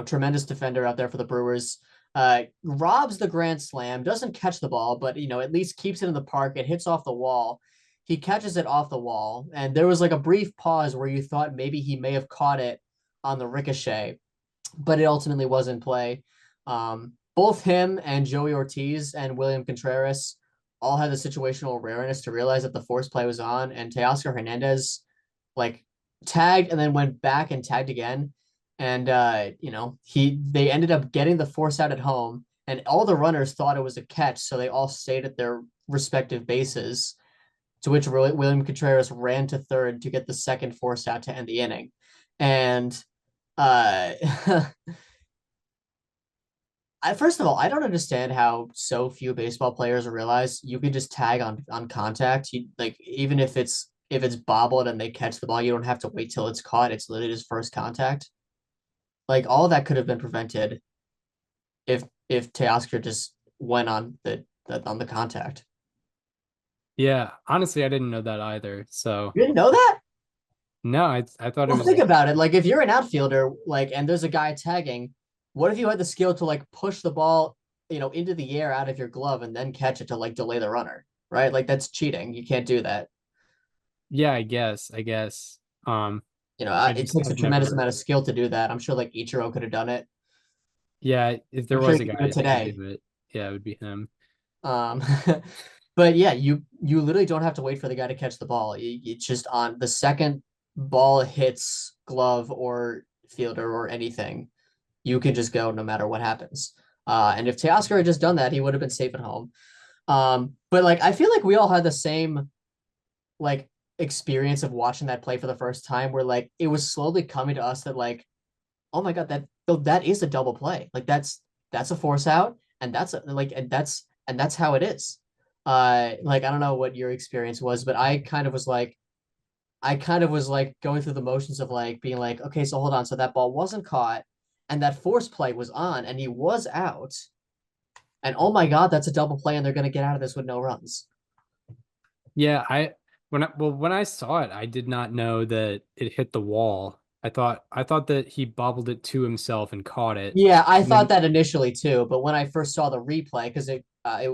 tremendous defender out there for the Brewers, robs the grand slam, doesn't catch the ball, but, at least keeps it in the park. It hits off the wall. He catches it off the wall. And there was like a brief pause where you thought maybe he may have caught it on the ricochet, but it ultimately was in play. Both him and Joey Ortiz and William Contreras all had the situational awareness to realize that the force play was on, and Teoscar Hernandez like tagged and then went back and tagged again. And they ended up getting the force out at home, and all the runners thought it was a catch, so they all stayed at their respective bases. To which William Contreras ran to third to get the second force out to end the inning. And uh first of all, I don't understand how so few baseball players realize you can just tag on contact. Like even if it's bobbled and they catch the ball, you don't have to wait till it's caught. It's literally just first contact. Like all that could have been prevented if Teoscar just went on the contact. Yeah, honestly, I didn't know that either. So You didn't know that? no, I thought it Well, was. think about it. Like if you're an outfielder, like and there's a guy tagging, what if you had the skill to like push the ball, into the air out of your glove and then catch it to like delay the runner, right? Like that's cheating. You can't do that. Yeah, I guess. I It just takes a have tremendous never. amount of skill to do that. I'm sure like Ichiro could have done it. Yeah, if there I'm sure was he a could guy do it that could today. do it, yeah, it would be him. Um, but yeah, you literally don't have to wait for the guy to catch the ball. It's just on the second ball hits glove or fielder or anything, you can just go no matter what happens. And if Teoscar had just done that, he would have been safe at home. But like I feel like we all had the same like experience of watching that play for the first time, where like it was slowly coming to us that like, oh my god, that is a double play. Like that's a force out, and that's how it is. Like I don't know what your experience was, but I kind of was like going through the motions of like being like, okay, so hold on, so that ball wasn't caught, and that force play was on, and he was out, and oh my god, that's a double play, and they're gonna get out of this with no runs. Yeah, when I saw it, I did not know that it hit the wall. I thought that he bobbled it to himself and caught it. Yeah, I And thought then that initially too, but when I first saw the replay, because it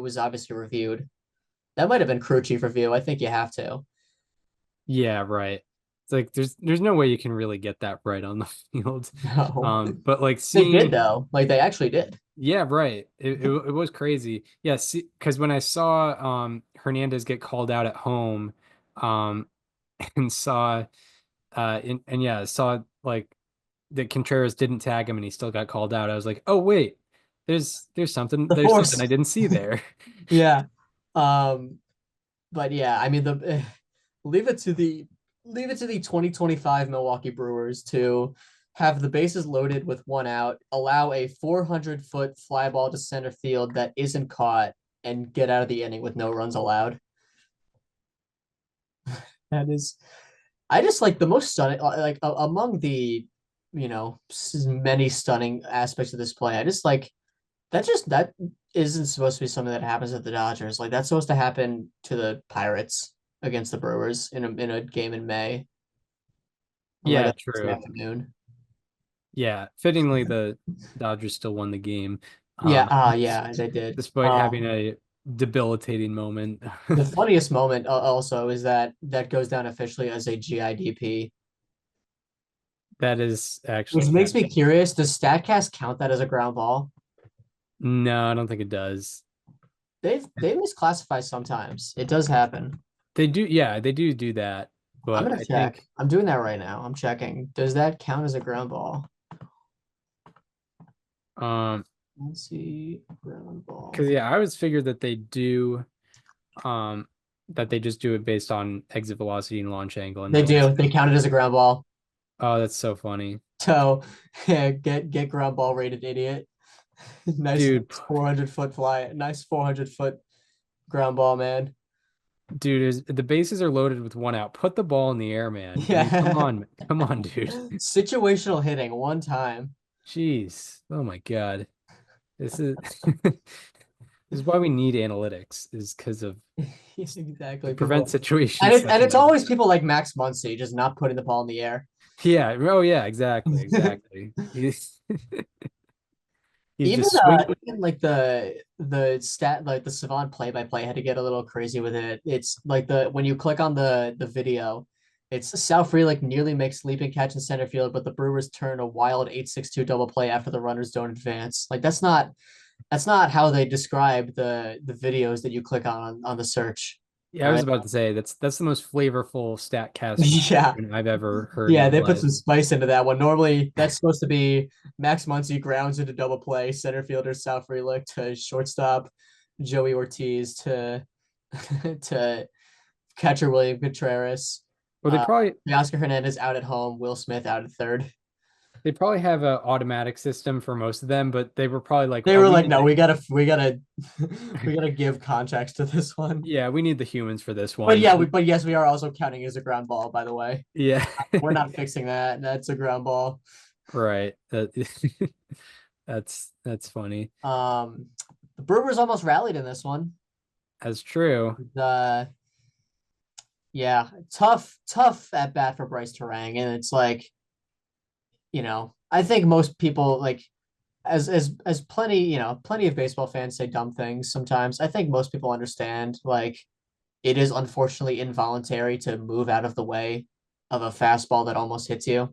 was obviously reviewed, that might have been crew chief review. I think you have to. yeah, right. It's like there's no way you can really get that right on the field. No, But like they did seeing though. Like they actually did. yeah, right. It was crazy. Yeah, see, because when I saw Hernandez get called out at home, um and saw and yeah, saw like that Contreras didn't tag him and he still got called out. I was like, "Oh wait. The There's something force. I didn't see there." Yeah. Um, but yeah, I mean leave it to the leave it to the 2025 Milwaukee Brewers to have the bases loaded with one out, allow a 400-foot fly ball to center field that isn't caught, and get out of the inning with no runs allowed. That is, I just like the most stunning, like among the, many stunning aspects of this play. I just like that isn't supposed to be something that happens at the Dodgers. Like that's supposed to happen to the Pirates against the Brewers in a game in May on like Yeah, a Thursday true. afternoon. Yeah, fittingly the Dodgers still won the game. Yeah, Um yeah, they did. despite having a debilitating moment. The funniest moment also is that goes down officially as a GIDP, That is which actually kind makes of me curious. Does Statcast count that as a ground ball? no, I don't think it does. They misclassify sometimes. It does happen. They do, yeah, they do that, I'm but gonna I check. think I'm doing that right now. I'm checking. Does that count as a ground ball? um Let's see. Ground ball. because yeah, I always figured that they do that they just do it based on exit velocity and launch angle and They that was do. They count it as a ground ball. oh, that's so funny. So yeah, get ground ball rated idiot. Nice Dude, 400-foot fly. Nice 400-foot ground ball, man. the bases are loaded with one out. Put the ball in the air, man. I mean, Yeah. come on, dude. Situational hitting one time. Jeez. Oh my God. This is this is why we need analytics, is because of to Exactly. prevent People. situations such And as it's this. always people like Max Muncy just not putting the ball in the air. Yeah. Oh yeah, exactly. Exactly. He's Even just swinging. even like the stat like the Savant play-by-play had to get a little crazy with it. It's like the when you click on the video, it's Sal Frelick nearly makes leaping catch in center field, but the Brewers turn a wild 8-6-2 double play after the runners don't advance. Like that's not how they describe the videos that you click on the search. Yeah, All I was right. about to say that's the most flavorful Statcast Yeah. description I've ever heard in Yeah, my they put life. some spice into that one. Normally, that's supposed to be Max Muncy grounds into double play, center fielder Sal Frelick to shortstop Joey Ortiz to to catcher William Contreras. Well, Uh, Oscar Hernandez out at home, Will Smith out at third. they probably have an automatic system for most of them, but they were probably like, They oh, were we like, need no, the we gotta we gotta give context to this one. yeah, we need the humans for this But one. yeah, but yes, we are also counting as a ground ball, by the way. Yeah. We're not fixing that. That's a ground ball. Right. That's funny. Um, the Brewers almost rallied in this one. That's true. The Yeah, tough at bat for Bryce Terang, and it's like, I think most people like as plenty, plenty of baseball fans say dumb things sometimes. I think most people understand like it is unfortunately involuntary to move out of the way of a fastball that almost hits you.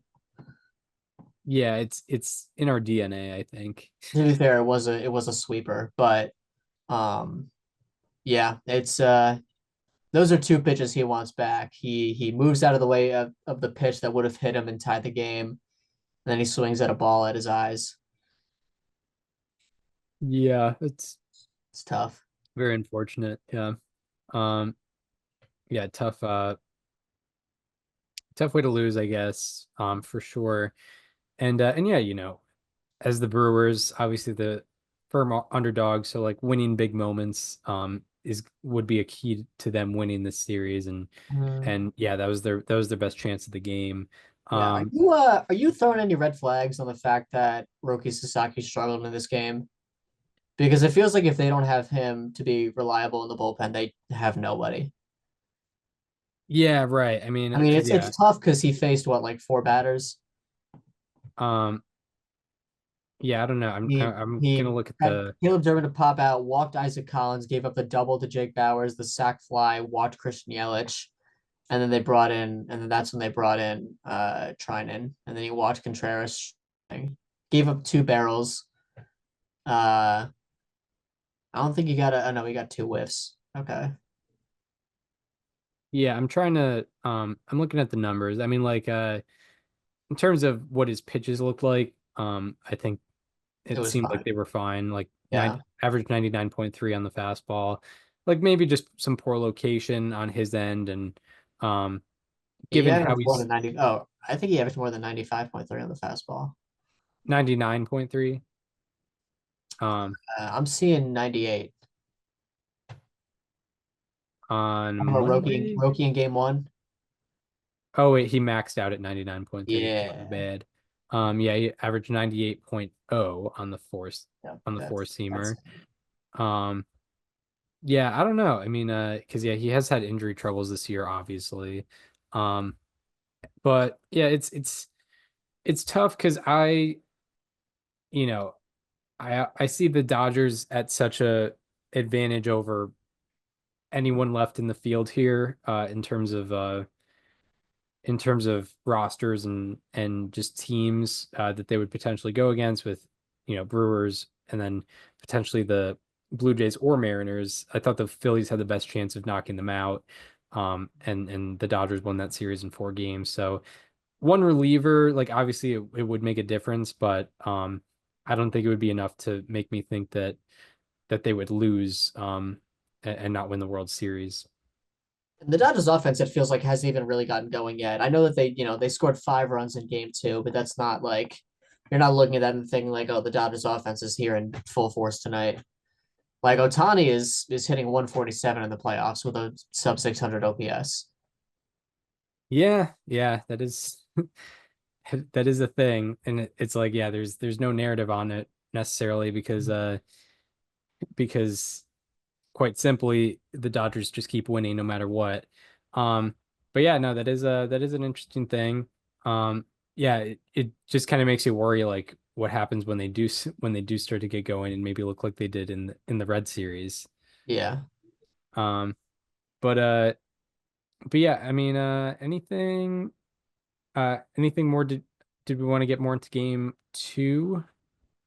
Yeah, it's in our DNA, I think. To be fair, it was a sweeper, but yeah, it's those are two pitches he wants back. He moves out of the way of the pitch that would have hit him and tied the game, and then he swings at a ball at his eyes. Yeah, it's It's tough. very unfortunate. Yeah. Um, yeah, tough way to lose, I guess, for sure. And yeah, as the Brewers, obviously the firm underdog, so like winning big moments is would be a key to them winning this series, and yeah, that was their best chance of the game. Yeah. Um, Are you throwing any red flags on the fact that Roki Sasaki struggled in this game? Because it feels like if they don't have him to be reliable in the bullpen, they have nobody. yeah, right. I mean, I mean, because yeah, it's tough because he faced what, like four batters. um, yeah, I don't know. I'm gonna He look at had the Caleb Durbin to pop out, walked Isaac Collins, gave up the double to Jake Bowers, the sac fly, walked Christian Yelich, and then that's when they brought in Trinan, and then he walked Contreras, gave up two barrels. Uh, I don't think he got oh no, he got two whiffs. Okay. yeah. I'm looking at the numbers. I mean, like in terms of what his pitches looked like, I think It it was seemed like fine. they were fine. Like Yeah. average 99.3 on the fastball. Like maybe just some poor location on his end, and um He given how averaged more than he's 90. Oh, I think he averaged more than 95.3 on the fastball. 99.3. I'm seeing 98. On Talking about Monday. Roki in game one. Oh wait, he maxed out at 99.3. My Yeah. bad. Yeah, he averaged 98.0 Yeah, on the four that's seamer. Um, yeah, I don't know. I mean, because yeah, he has had injury troubles this year, obviously. Um, but yeah, it's tough because you know, I see the Dodgers at such a advantage over anyone left in the field here, in terms of rosters and just teams that they would potentially go against with, Brewers and then potentially the Blue Jays or Mariners. I thought the Phillies had the best chance of knocking them out. And the Dodgers won that series in 4 games. So one reliever, like obviously it would make a difference, but I don't think it would be enough to make me think that they would lose and not win the World Series. the Dodgers offense, it feels like hasn't even really gotten going yet. I know that they scored 5 runs in game two, but that's not like you're not looking at that and thinking like, oh, the Dodgers offense is here in full force tonight. Like Otani is hitting 147 in the playoffs with a sub 600 OPS. Yeah, that is that is a thing, and it's like yeah, there's no narrative on it necessarily because quite simply the Dodgers just keep winning no matter what. Um, but yeah, no, that is an interesting thing. Yeah, it just kind of makes you worry like what happens when they do start to get going and maybe look like they did in the Red Series. Yeah. Um, but uh, but yeah, I mean, anything more did we want to get more into game two?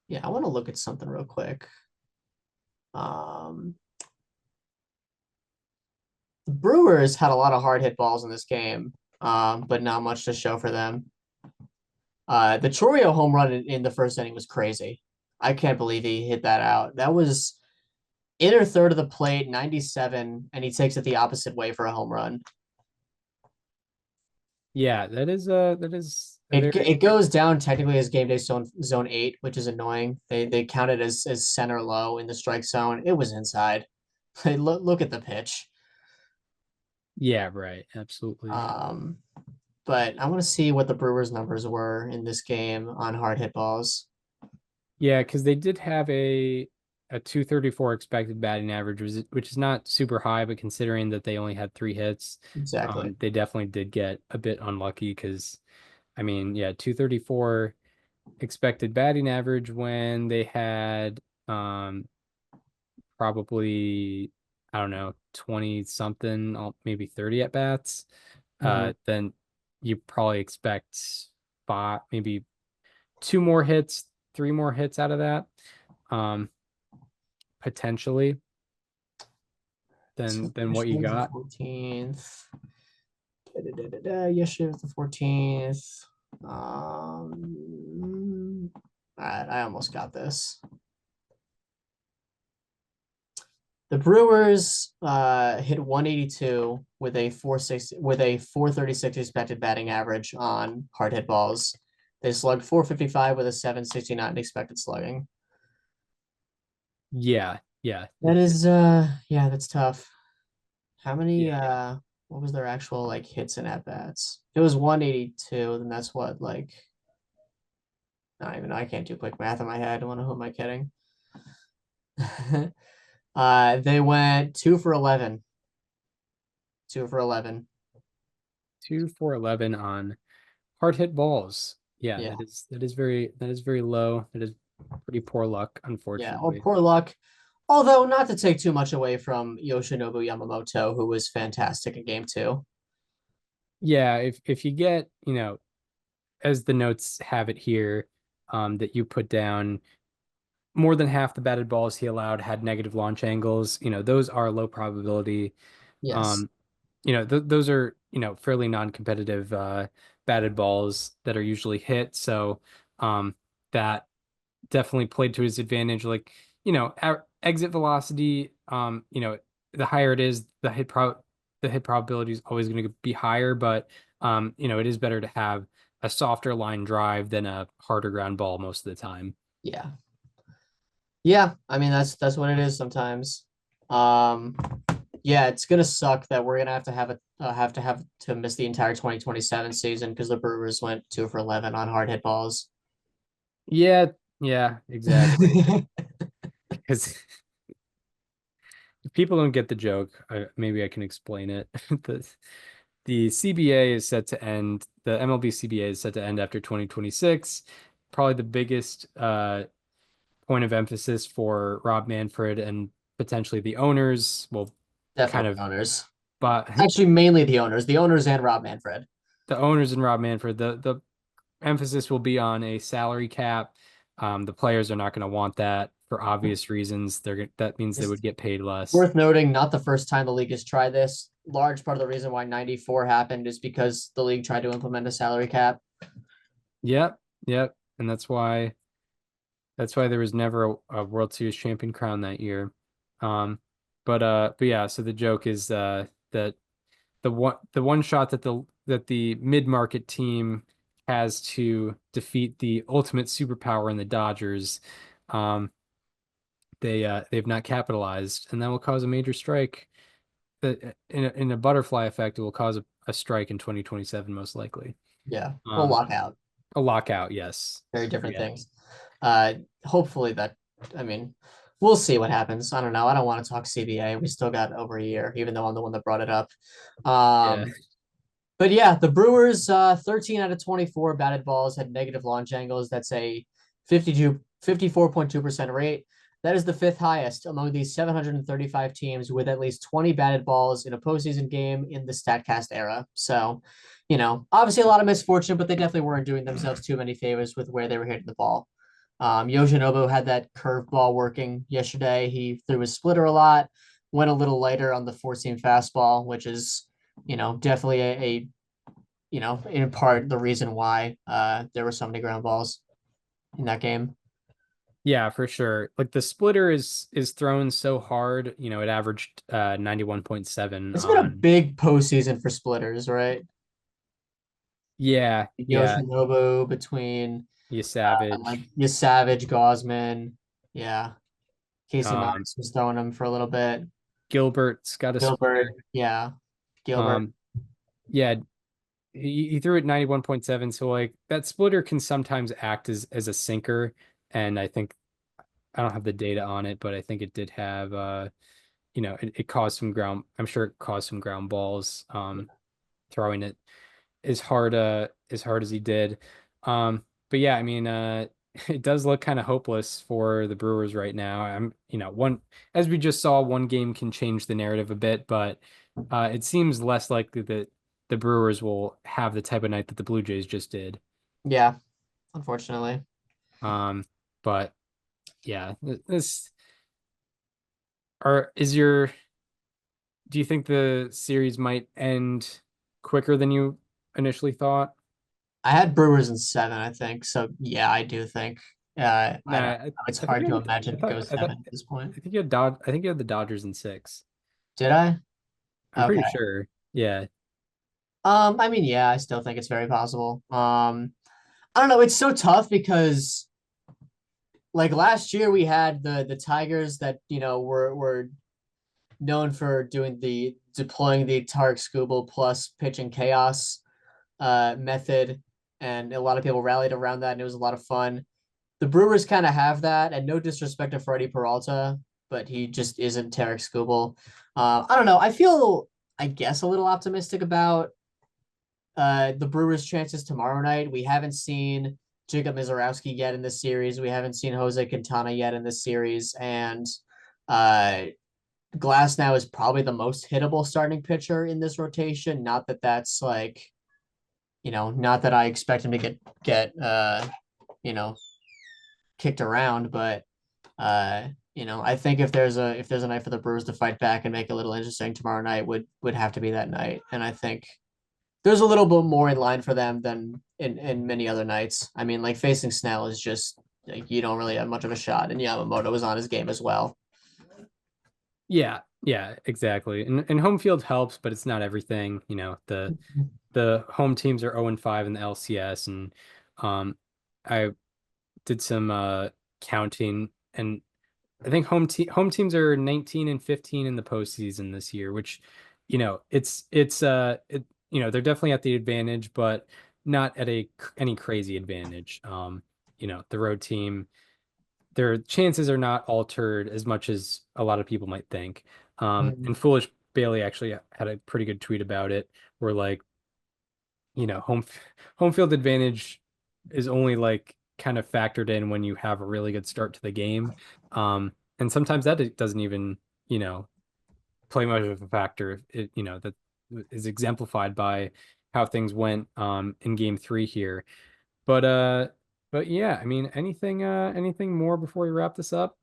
Yeah, I want to look at something real quick. Um, the Brewers had a lot of hard hit balls in this game, but not much to show for them. The Chorio home run in the first inning was crazy. I can't believe he hit that out. That was inner third of the plate, 97, and he takes it the opposite way for a home run. Yeah, that is a It very goes down technically as game day zone 8, which is annoying. They count it as center low in the strike zone. It was inside. Look at the pitch. yeah, right, absolutely. Um, but I want to see what the Brewers numbers were in this game on hard hit balls. Yeah, because they did have a 234 expected batting average, which is not super high, but considering that they only had 3 hits, Exactly. they definitely did get a bit unlucky because, I mean, yeah, 234 expected batting average when they had probably, I don't know, 20 something, maybe 30 at bats, Mhm. then you probably expect maybe 2 more hits, 3 more hits out of that, um, potentially. than what you got. 14th. Yesterday was the 14th. All right, I almost got this. The Brewers hit 182 with a 436 expected batting average on hard hit balls. They slugged 455 with a 769 expected slugging. Yeah. That is yeah, that's tough. How many what was their actual like hits and at bats? It was 182, then that's what like I don't even know. I can't do quick math in my head. I don't know who am I kidding. They went 2 for 11. 2 for 11. 2 for 11 on hard hit balls. Yeah, Yeah. that is very low. That is pretty poor luck, Yeah, or unfortunately. poor luck. Although not to take too much away from Yoshinobu Yamamoto, who was fantastic in game 2. Yeah, if you get, as the notes have it here, that you put down, more than half the batted balls he allowed had negative launch angles. Those are low probability. Yes. Um, those are, fairly non-competitive batted balls that are usually hit. So that definitely played to his advantage. Like, exit velocity, the higher it is, the hit probability is always going to be higher, but it is better to have a softer line drive than a harder ground ball most of the time. Yeah. Yeah, I mean that's what it is sometimes. Um yeah, it's gonna suck that we're gonna have to miss the entire 2027 season because the Brewers went 2 for 11 on hard hit balls. Yeah, exactly. Because if people don't get the joke, maybe I can explain it. The CBA is set to end, the MLB CBA is set to end after 2026. Probably the biggest point of emphasis for Rob Manfred and potentially the owners. Well, kind Definitely of, the owners. but Actually, mainly the owners. The owners and Rob Manfred. the owners and Rob Manfred, the emphasis will be on a salary cap. The players are not going to want that for obvious reasons. That means they It's would get paid less. worth noting, not the first time the league has tried this. Large part of the reason why 94 happened is because the league tried to implement a salary cap. Yep. And that's why there was never a World Series champion crown that year. But yeah, so the joke is that the one shot that the mid-market team has to defeat the ultimate superpower in the Dodgers, um, they've not capitalized, and that will cause a major strike. That in a butterfly effect, it will cause a strike in 2027 most likely. Yeah. Well, Um, lockout. a lockout, yes. Very different Yeah. things. Hopefully that, I mean, we'll see what happens. I don't know. I don't want to talk CBA. We still got over a year, even though I'm the one that brought it up. Yeah. But yeah, the Brewers, 13 out of 24 batted balls had negative launch angles. That's a 54.2% rate. That is the fifth highest among these 735 teams with at least 20 batted balls in a postseason game in the StatCast era. So, obviously a lot of misfortune, but they definitely weren't doing themselves too many favors with where they were hitting the ball. Yoshinobu had that curveball working yesterday. He threw his splitter a lot, went a little lighter on the four-seam fastball, which is, definitely in part the reason why there were so many ground balls in that game. Yeah, for sure. Like the splitter is thrown so hard, it averaged 91.7 It's been a on. big postseason for splitters, right? Yeah, Yoshinobu between you like savage. Savage, Gosman, yeah. Casey Um, Knox was throwing him for a little bit. Gilbert's got a Gilbert, splitter. yeah. Gilbert, Um, yeah, he threw it 91.7, so like that splitter can sometimes act as a sinker, and I don't have the data on it, but I think it did have it caused some ground, I'm sure it caused some ground balls, throwing it as hard as he did. But yeah, I mean, it does look kind of hopeless for the Brewers right now. One, as we just saw, one game can change the narrative a bit, but it seems less likely that the Brewers will have the type of night that the Blue Jays just did. yeah, unfortunately. Um, but yeah, this are is your do you think the series might end quicker than you initially thought? I had Brewers in 7, I think. So yeah, I do think. I don't Nah, know. It's I think hard you to had, imagine it goes I 7 thought, at this point. I think I think you had the Dodgers in 6. Did I? I'm Okay. pretty sure. Yeah. I mean, yeah, I still think it's very possible. I don't know. It's so tough because like last year we had the Tigers that were known for doing the deploying the Tarek Skubal plus pitching chaos method, and a lot of people rallied around that, and it was a lot of fun. The Brewers kind of have that, and no disrespect to Freddie Peralta, but he just isn't Tarek Skubal. I don't know. I feel, I guess, a little optimistic about the Brewers' chances tomorrow night. We haven't seen Jacob Mizorowski yet in this series. We haven't seen Jose Quintana yet in this series, and uh, Glass now is probably the most hittable starting pitcher in this rotation. Not that that's like, not that I expect him to get you know, kicked around, but I think if there's a night for the Brewers to fight back and make it a little interesting tomorrow night would have to be that night. And I think there's a little bit more in line for them than in many other nights. I mean, like facing Snell is just like you don't really have much of a shot, and Yamamoto was on his game as well. Yeah. Yeah, exactly. And home field helps, but it's not everything. The home teams are 0-5 in the LCS, and I did some counting, and I think home teams are 19-15 in the postseason this year, which, they're definitely at the advantage, but not at any crazy advantage. The road team, their chances are not altered as much as a lot of people might think. Mm. And Foolish Bailey actually had a pretty good tweet about it, where like, home field advantage is only like kind of factored in when you have a really good start to the game. And sometimes that it doesn't even, play much of a factor. That is exemplified by how things went in game 3 here. But yeah, I mean, anything more before we wrap this up?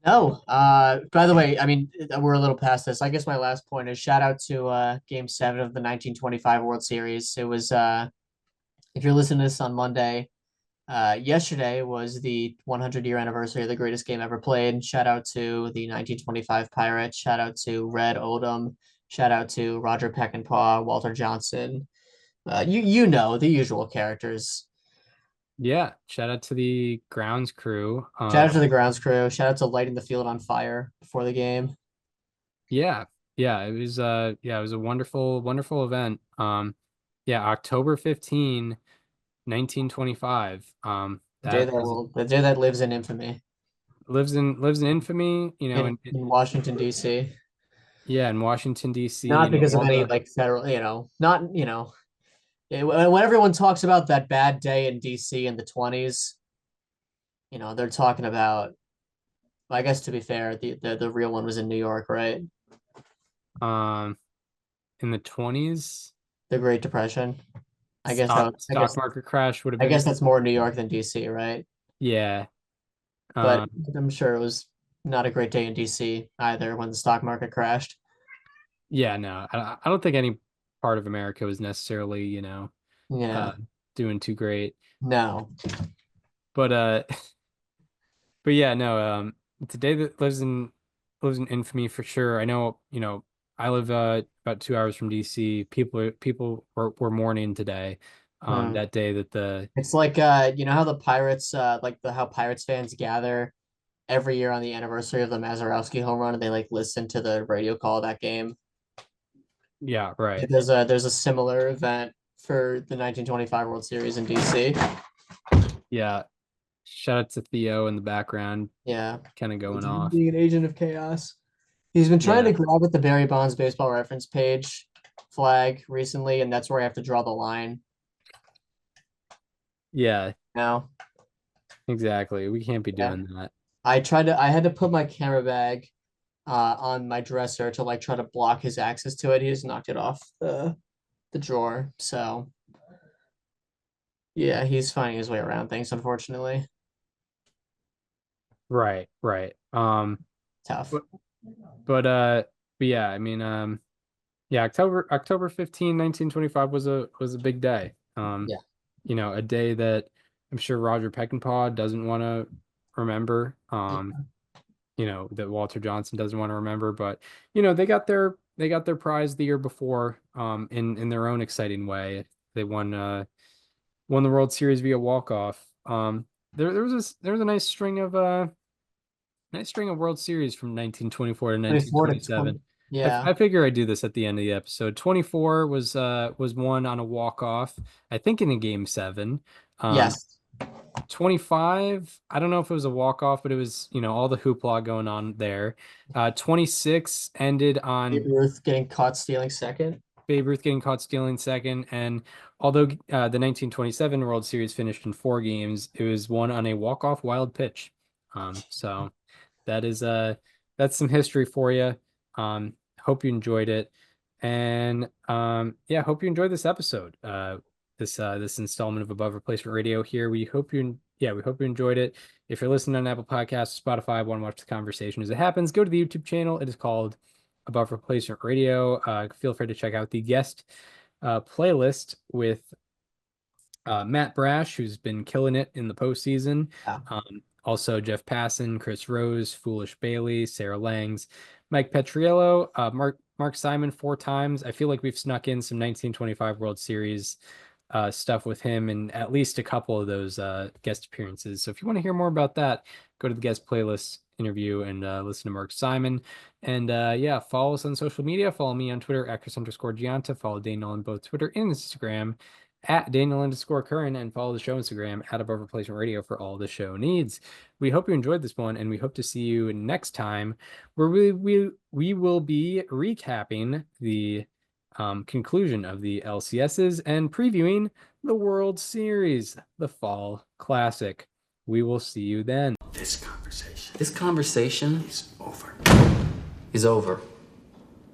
No. By the way, I mean we're a little past this. I guess my last point is shout out to Game 7 of the 1925 World Series. It was if you're listening to this on Monday, yesterday was the 100-year anniversary of the greatest game ever played. Shout out to the 1925 Pirates. Shout out to Red Odom. Shout out to Roger Peckinpah, Walter Johnson. You know the usual characters. Yeah, shout out to the grounds crew. Shout out to the grounds crew. Shout out to lighting the field on fire before the game. Yeah, it was a wonderful, wonderful event. Yeah, October 15, 1925. That was The day that lives in infamy lives in infamy, in Washington D.C. yeah, in Washington D.C., Not because of all any the like federal, not when everyone talks about that bad day in DC in the 20s, they're talking about, well, I guess to be fair, the real one was in New York, right? um in the 20s, The Great Depression. stock market crash would have I been, guess that's more New York than DC, right? yeah. But Um I'm sure it was not a great day in DC either when the stock market crashed. yeah, no, I don't think any part of America was necessarily, Yeah. uh doing too great. No. But but yeah, no, today that lives in infamy for sure. I know, I live about 2 hours from DC. People were mourning today, Hmm. that day that the It's like how the Pirates like the how Pirates fans gather every year on the anniversary of the Mazeroski home run and they like listen to the radio call of that game. yeah, right. There's a similar event for the 1925 World Series in DC. Yeah. Shout out to Theo in the background, Yeah. kind of going off. Being an agent of chaos. He's been trying Yeah. to grab at the Barry Bonds baseball reference page flag recently, and that's where I have to draw the line Yeah, now. exactly. We can't be Yeah. doing that. I had to put my camera bag on my dresser to like try to block his access to it. He just knocked it off the drawer. So yeah, he's finding his way around things, unfortunately. Right, right. Tough. But but uh but yeah, I mean, Yeah, October 15, 1925 was a big day. Yeah. You know, a day that I'm sure Roger Peckinpah doesn't want to remember. You know, that Walter Johnson doesn't want to remember, but you know, they got their prize the year before, in their own exciting way. They won the World Series via walk-off. There was a nice string of World Series from 1924 to 24 to 20. 1927. Yeah. I figure I'd do this at the end of the episode. 24 was won on a walk-off, I think in a game 7. Yes. 25, I don't know if it was a walk-off, but it was, you know, all the hoopla going on there. 26 ended Babe on Ruth getting caught stealing second. Babe Ruth getting caught stealing second. And although the 1927 World Series finished in 4 games, it was won on a walk-off wild pitch. So that is that's some history for you. Hope you enjoyed it. And yeah, hope you enjoyed this episode. This installment of Above Replacement Radio here. We hope you enjoyed it. If you're listening on Apple Podcasts, Spotify, want to watch the conversation as it happens, go to the YouTube channel. It is called Above Replacement Radio. Feel free to check out the guest playlist with Matt Brash, who's been killing it in the postseason. Yeah. Also Jeff Passan, Chris Rose, Foolish Bailey, Sarah Langs, Mike Petriello, Mark Simon 4 times. I feel like we've snuck in some 1925 World Series stuff with him in at least a couple of those guest appearances. So if you want to hear more about that, go to the guest playlist interview and listen to Mark Simon. And yeah, follow us on social media. Follow me on Twitter at Chris_Gianta. Follow Daniel on both Twitter and Instagram at Daniel_Curran, and follow the show Instagram at Above Replacement Radio for all the show needs. We hope you enjoyed this one, and we hope to see you next time, where we will be recapping the conclusion of the LCSs and previewing the World Series, the Fall Classic. We will see you then. This conversation is is over. over.